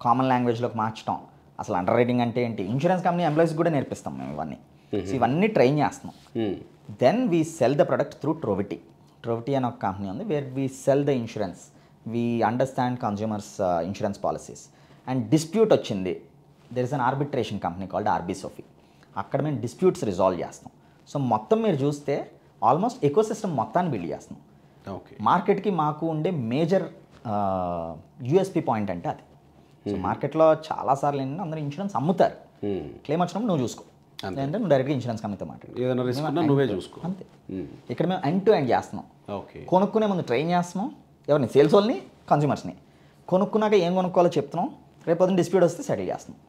కామన్ లాంగ్వేజ్లోకి మార్చడం, అసలు అండర్ రైటింగ్ అంటే ఏంటి, ఇన్సూరెన్స్ కంపెనీ ఎంప్లాయీస్ కూడా నేర్పిస్తాం మేము ఇవన్నీ. సో ఇవన్నీ ట్రైన్ చేస్తున్నాం. Then we sell the product through Trovity. Trovity అని ఒక కంపెనీ ఉంది, where we sell the insurance, we understand consumers insurance policies. And dispute వచ్చింది, there is an arbitration company called Arbisofy, అక్కడ మేము డిస్ప్యూట్స్ రిజాల్వ్ చేస్తాం. So మొత్తం మీరు చూస్తే ఆల్మోస్ట్ ఎకో సిస్టమ్ మొత్తాన్ని బిల్డ్ చేస్తాం. ఓకే. మార్కెట్కి మాకు ఉండే మేజర్ యూఎస్పీ పాయింట్ అంటే అది. సో మార్కెట్లో చాలాసార్లు ఏంటంటే అందరూ ఇన్సూరెన్స్ అమ్ముతారు, క్లెయిమ్ వచ్చినప్పుడు నువ్వు చూసుకో, లేదంటే నువ్వు డైరెక్ట్గా ఇన్సూరెన్స్ కంపెనీతో మాట్లాడు, ఏదైనా రిస్క్ ఉన్నా నువ్వే చూసుకో, అంతే. ఇక్కడ మేము ఎండ్ టు ఎండ్ చేస్తున్నాం. ఓకే. కొనుక్కునే ముందు ట్రైన్ చేస్తున్నాం ఎవరిని, సేల్స్ వాళ్ళని, కన్స్యూమర్స్ని. కొనుక్కున్నాక ఏం కొనుక్కోవాలో చెప్తున్నాం, రేపు పొద్దున్న డిస్ప్యూట్ వస్తే సెటిల్ చేస్తున్నాం.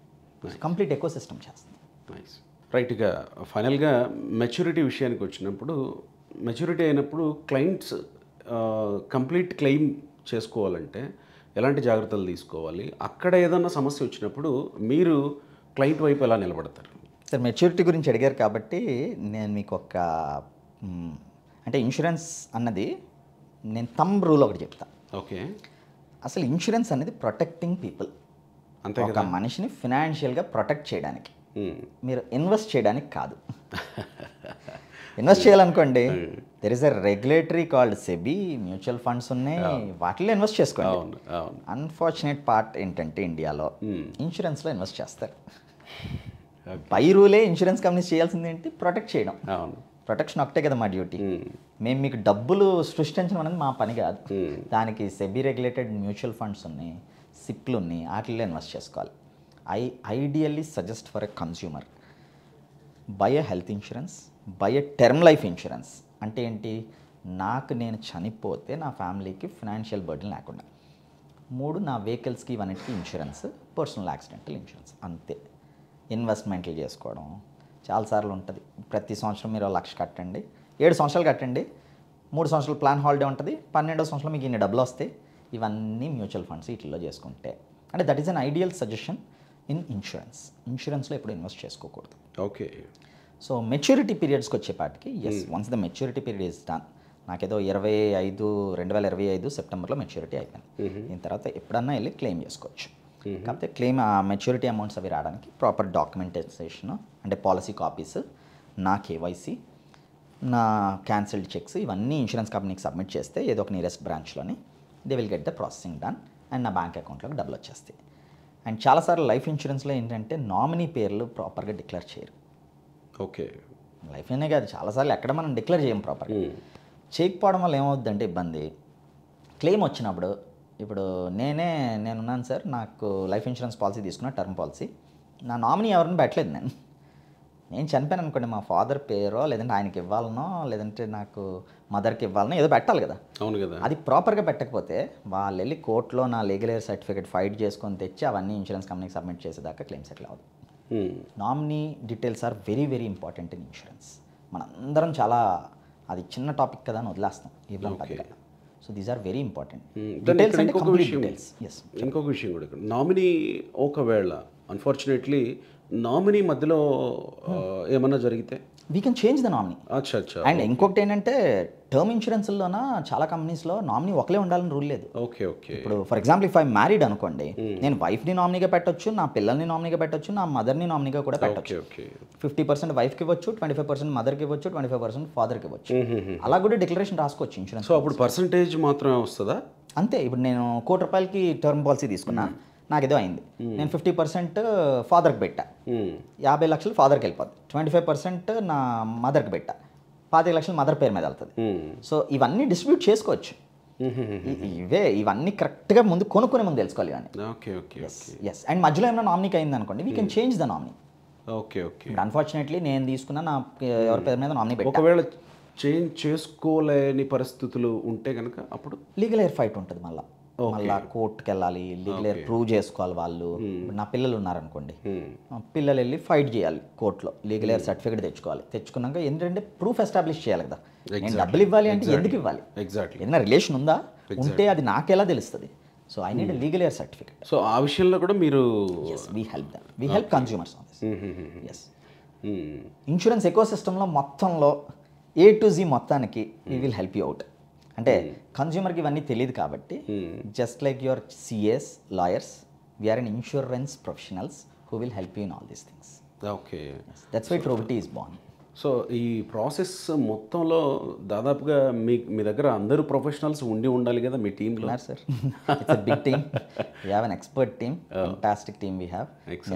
కంప్లీట్ ఎకో సిస్టమ్ చేస్తున్నాం. నైస్. రైట్. ఇక ఫైనల్గా మెచ్యూరిటీ విషయానికి వచ్చినప్పుడు, మెచ్యూరిటీ అయినప్పుడు క్లయింట్స్ కంప్లీట్ క్లెయిమ్ చేసుకోవాలంటే ఎలాంటి జాగ్రత్తలు తీసుకోవాలి, అక్కడ ఏదన్నా సమస్య వచ్చినప్పుడు మీరు క్లయింట్ వైపు ఎలా నిలబడతారు? సార్ మెచ్యూరిటీ గురించి అడిగారు కాబట్టి నేను మీకు ఒక అంటే ఇన్సూరెన్స్ అన్నది నేను థంబ్ రూల్ ఒకటి చెప్తా. ఓకే. అసలు ఇన్సూరెన్స్ అనేది ప్రొటెక్టింగ్ పీపుల్, అంతే ఒక కదా. మనిషిని ఫినాన్షియల్గా ప్రొటెక్ట్ చేయడానికి, మీరు ఇన్వెస్ట్ చేయడానికి కాదు. ఇన్వెస్ట్ చేయాలనుకోండి, there is a regulatory called SEBI, mutual funds ఉన్నాయి, వాటిలో ఇన్వెస్ట్ చేసుకోండి. అన్ఫార్చునేట్ పార్ట్ ఏంటంటే ఇండియాలో ఇన్సూరెన్స్లో ఇన్వెస్ట్ చేస్తారు. బై రూలే ఇన్సూరెన్స్ కంపెనీస్ చేయాల్సింది ఏంటి, ప్రొటెక్ట్ చేయడం. అవును. ప్రొటెక్షన్ ఒకటే కదా మా డ్యూటీ. మేము మీకు డబ్బులు సృష్టించడం అనేది మా పని కాదు. దానికి సెబీ రెగ్యులేటెడ్ మ్యూచువల్ ఫండ్స్ ఉన్నాయి, సిప్లు ఉన్నాయి, వాటిల్లో ఇన్వెస్ట్ చేసుకోవాలి. Ideally suggest for a consumer by a health insurance, by a term life insurance. అంటే ఏంటి, నాకు నేను చనిపోతే నా ఫ్యామిలీకి ఫినాన్షియల్ బర్డెన్ లేకుండా. 3, నా వెహికల్స్కి ఇవన్నిటికి ఇన్సూరెన్స్, పర్సనల్ యాక్సిడెంటల్ ఇన్సూరెన్స్, అంతే. ఇన్వెస్ట్మెంట్లు చేసుకోవడం చాలాసార్లు ఉంటుంది. ప్రతి సంవత్సరం మీరు 1 లక్ష కట్టండి, 7 సంవత్సరాలు కట్టండి, 3 సంవత్సరాలు ప్లాన్ హాలిడే ఉంటుంది, 12వ సంవత్సరం మీకు ఇన్ని డబ్బులు వస్తాయి. ఇవన్నీ మ్యూచువల్ ఫండ్స్ వీటిల్లో చేసుకుంటే, అంటే that is an ideal suggestion in insurance. ఇన్సూరెన్స్లో ఎప్పుడు ఇన్వెస్ట్ చేసుకోకూడదు. ఓకే. సో మెచ్యూరిటీ పీరియడ్స్కి వచ్చేపాటికి, yes, once the maturity period is done. నాకేదో 2025 సెప్టెంబర్లో మెచ్యూరిటీ అయిపోయింది. దీని తర్వాత ఎప్పుడన్నా వెళ్ళి క్లెయిమ్ చేసుకోవచ్చు. కాకపోతే క్లెయిమ్ ఆ మెచ్యూరిటీ అమౌంట్స్ అవి రావడానికి ప్రాపర్ డాక్యుమెంటేషన్, అంటే పాలసీ కాపీస్, నా కేవైసీ, నా క్యాన్సిల్డ్ చెక్స్, ఇవన్నీ ఇన్సూరెన్స్ కంపెనీకి సబ్మిట్ చేస్తే ఏదో ఒక నియరెస్ట్ బ్రాంచ్లోని they will get the processing done and నా బ్యాంక్ అకౌంట్లోకి డబ్బులు వచ్చేస్తాయి. అండ్ చాలాసార్లు లైఫ్ ఇన్సూరెన్స్లో ఏంటంటే నామినీ పేర్లు ప్రాపర్గా డిక్లేర్ చేయరు. ఓకే. లైఫ్ అనే కాదు, చాలాసార్లు ఎక్కడ మనం డిక్లేర్ చేయం ప్రాపర్గా. చేయకపోవడం వల్ల ఏమవుద్దంటే ఇబ్బంది, క్లెయిమ్ వచ్చినప్పుడు, ఇప్పుడు నేనున్నాను సార్, నాకు లైఫ్ ఇన్సూరెన్స్ పాలసీ తీసుకున్నా, టర్మ్ పాలసీ, నా నామినీ ఎవరిని పెట్టలేదు. నేను చనిపోయాను అనుకోండి, మా ఫాదర్ పేరో లేదంటే ఆయనకి ఇవ్వాలనో లేదంటే నాకు మదర్కి ఇవ్వాలనో ఏదో పెట్టాలి కదా. అవును కదా. అది ప్రాపర్గా పెట్టకపోతే వాళ్ళు వెళ్ళి కోర్టులో నా లీగల్ ఎయిర్ సర్టిఫికేట్ ఫైట్ చేసుకొని తెచ్చి అవన్నీ ఇన్సూరెన్స్ కంపెనీకి సబ్మిట్ చేసేదాకా క్లెయిమ్ సెటిల్ అవ్వదు. Nominee details are very very important in insurance. మనందరం చాలా అది చిన్న టాపిక్ కదా అని వదిలేస్తాం ఇవ్వడం పెద్దగా. So these are very important details. అంటే కంప్లీట్ డీటెయిల్స్. ఎస్. ఇంకొక విషయం కూడా, ఇక్కడ నామినీ ఒకవేళ అన్ఫార్చునేట్లీ నామినీ మధ్యలో ఏమన్నా జరిగితే we can change the nominee. అచ్చా అచ్చా. అండ్ ఇంకొకటి ఏంటంటే టర్మ్ ఇన్సూరెన్స్లోన చాలా కంపెనీస్లో నామినీ ఒకలే ఉండాలని రూల్ లేదు. Okay okay. ఇప్పుడు for example if I married అనుకోండి, నేను వైఫ్ని నామినీగా పెట్టొచ్చు, నా పిల్లల్ని నామినీగా పెట్టొచ్చు, నా మదర్ని నామినీగా కూడా పెట్టొచ్చు. 50% వైఫ్కి ఇవ్వచ్చు, 25% మదర్కి ఇవ్వచ్చు, 25% ఫాదర్కి ఇవ్వచ్చు. అలా కూడా డిక్లరేషన్ రాసుకోవచ్చు ఇన్సూరెన్స్. సో అప్పుడు పర్సంటేజ్ మాత్రమే వస్తుందా? అంతే. ఇప్పుడు నేను ₹1,00,00,000 టర్మ్ పాలసీ తీసుకున్నా, నాకేదో అయింది, నేను 50% ఫాదర్కి పెట్టా, 50 లక్షలు ఫాదర్కి వెళ్ళిపోద్ది, 25% నా మదర్కి పెట్టా, 25 లక్షలు మదర్ పేరు మీద వెళ్తుంది. సో ఇవన్నీ డిస్ట్రిబ్యూట్ చేసుకోవచ్చు. ఇవన్నీ కరెక్ట్గా ముందు కొనుక్కునే ముందు తెలుసుకోవాలి ఇవన్నీ. Okay okay. ఎస్. అండ్ మధ్యలో ఏమైనా నామినీకి అయింది అనుకోండి, we can change the nominee. Okay okay. Unfortunately నేను తీసుకున్న నా ఎవరి పేరు మీద నామినీ పెట్టా. ఒకవేళ చేంజ్ చేసుకోలేని పరిస్థితులు ఉంటే కనుక అప్పుడు లీగల్ ఎయిర్ ఫైట్ ఉంటుంది. మళ్ళీ కోర్టుకి వెళ్ళాలి, లీగల్ ఎయిర్ ప్రూవ్ చేసుకోవాలి వాళ్ళు. నా పిల్లలు ఉన్నారనుకోండి, పిల్లలు వెళ్ళి ఫైట్ చేయాలి కోర్టులో, లీగల్ ఎయిర్ సర్టిఫికేట్ తెచ్చుకోవాలి. తెచ్చుకున్నాక ఏంటంటే ప్రూఫ్ ఎస్టాబ్లిష్ చేయాలి కదా. నేను డబ్బులు ఇవ్వాలి అంటే ఎందుకు ఇవ్వాలి, ఎగ్జాక్ట్లీ ఏదైనా రిలేషన్ ఉందా, ఉంటే అది నాకెలా తెలుస్తుంది. So I need legal heir certificate. So ఆ విషయంలో కూడా మీరు we help consumers on this. Yes. Insurance eco సిస్టంలో మొత్తంలో A to Z మొత్తానికి we will help you out. అంటే కన్స్యూమర్కి ఇవన్నీ తెలియదు కాబట్టి, just like your CS lawyers, we are an insurance professionals who will help you in all these things. Okay. That's why Trobity is born. So ఈ process మొత్తంలో దాదాపుగా మీ దగ్గర అందరూ ప్రొఫెషనల్స్ ఉండాలి కదా మీ టీంలో? Sir, it's a big team. We have an expert team, fantastic team we have.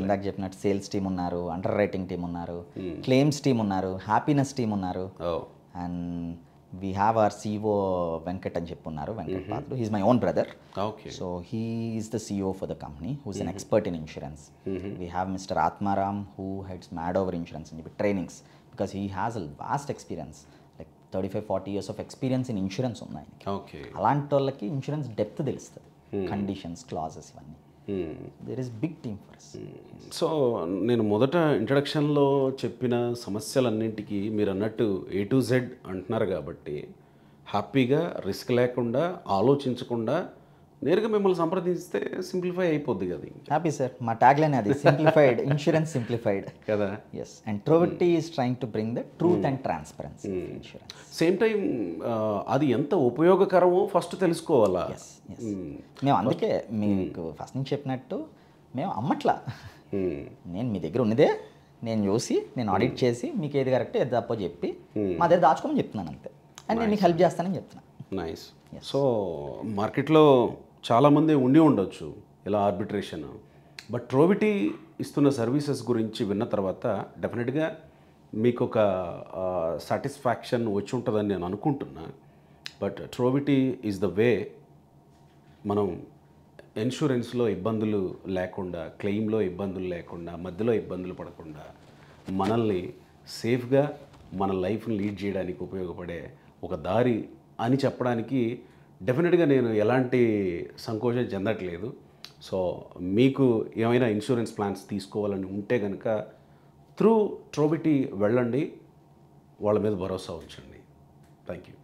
ఇందాక చెప్పినట్టు సేల్స్ టీమ్ ఉన్నారు, అండర్ రైటింగ్ టీమ్ ఉన్నారు, క్లెయిమ్స్ టీమ్ ఉన్నారు, హ్యాపీనెస్ టీమ్ ఉన్నారు, and we have our CEO Venkat అని చెప్పున్నారు, Venkat Patra. He's my own brother. Okay. So he is the CEO for the company who's an expert in insurance. We have mister Atmaram who heads mad over insurance అని చెప్పి trainings, because he has a vast experience, like 35-40 years of experience in insurance ఉన్నాయి. Okay. అలాంటి వాళ్ళకి insurance depth తెలుస్తుంది, conditions, clauses, ఇవన్నీ. There is big team for us. So నేను మొదట ఇంట్రడక్షన్లో చెప్పిన సమస్యలన్నింటికి మీరు అన్నట్టు A to Z అంటున్నారు కాబట్టి హ్యాపీగా రిస్క్ లేకుండా ఆలోచించకుండా నేరుగా మిమ్మల్ని సంప్రదిస్తే సింప్లిఫై అయిపోద్ది కదా. హ్యాపీ సార్, మా ట్యాగ్ లైన్ అది, సింప్లిఫైడ్ ఇన్సూరెన్స్, సింప్లిఫైడ్ కదా. Yes. And Trobity is trying to bring the truth and transparency insurance. Same time అది ఎంత ఉపయోగకరమో ఫస్ట్ తెలుసుకోవాలా. మేము అందుకే మీకు ఫస్ట్ నుంచి చెప్పినట్టు మేము అమ్మట్లా. నేను మీ దగ్గర ఉన్నదే నేను చూసి, నేను ఆడిట్ చేసి మీకు ఏది కరెక్ట్ ఏది తప్పో చెప్పి మా దగ్గర దాచుకోమని చెప్తున్నాను అంతే. అండ్ నేను మీకు హెల్ప్ చేస్తానని చెప్తున్నాను. నైస్. సో మార్కెట్లో చాలామంది ఉండొచ్చు ఇలా ఆర్బిట్రేషన్, బట్ ట్రోబిటీ ఇస్తున్న సర్వీసెస్ గురించి విన్న తర్వాత డెఫినెట్గా మీకు ఒక సాటిస్ఫాక్షన్ వచ్చి ఉంటుందని నేను అనుకుంటున్నా. బట్ ట్రోవిటీ ఈజ్ ద వే మనం ఇన్సూరెన్స్లో ఇబ్బందులు లేకుండా, క్లెయిమ్లో ఇబ్బందులు లేకుండా, మధ్యలో ఇబ్బందులు పడకుండా మనల్ని సేఫ్గా మన లైఫ్ని లీడ్ చేయడానికి ఉపయోగపడే ఒక దారి అని చెప్పడానికి డెఫినెట్గా నేను ఎలాంటి సంకోచం చెందట్లేదు. సో మీకు ఏమైనా ఇన్సూరెన్స్ ప్లాన్స్ తీసుకోవాలని ఉంటే కనుక త్రూ ట్రోవిటీ వెళ్ళండి, వాళ్ళ మీద భరోసా ఉంచండి. Thank you.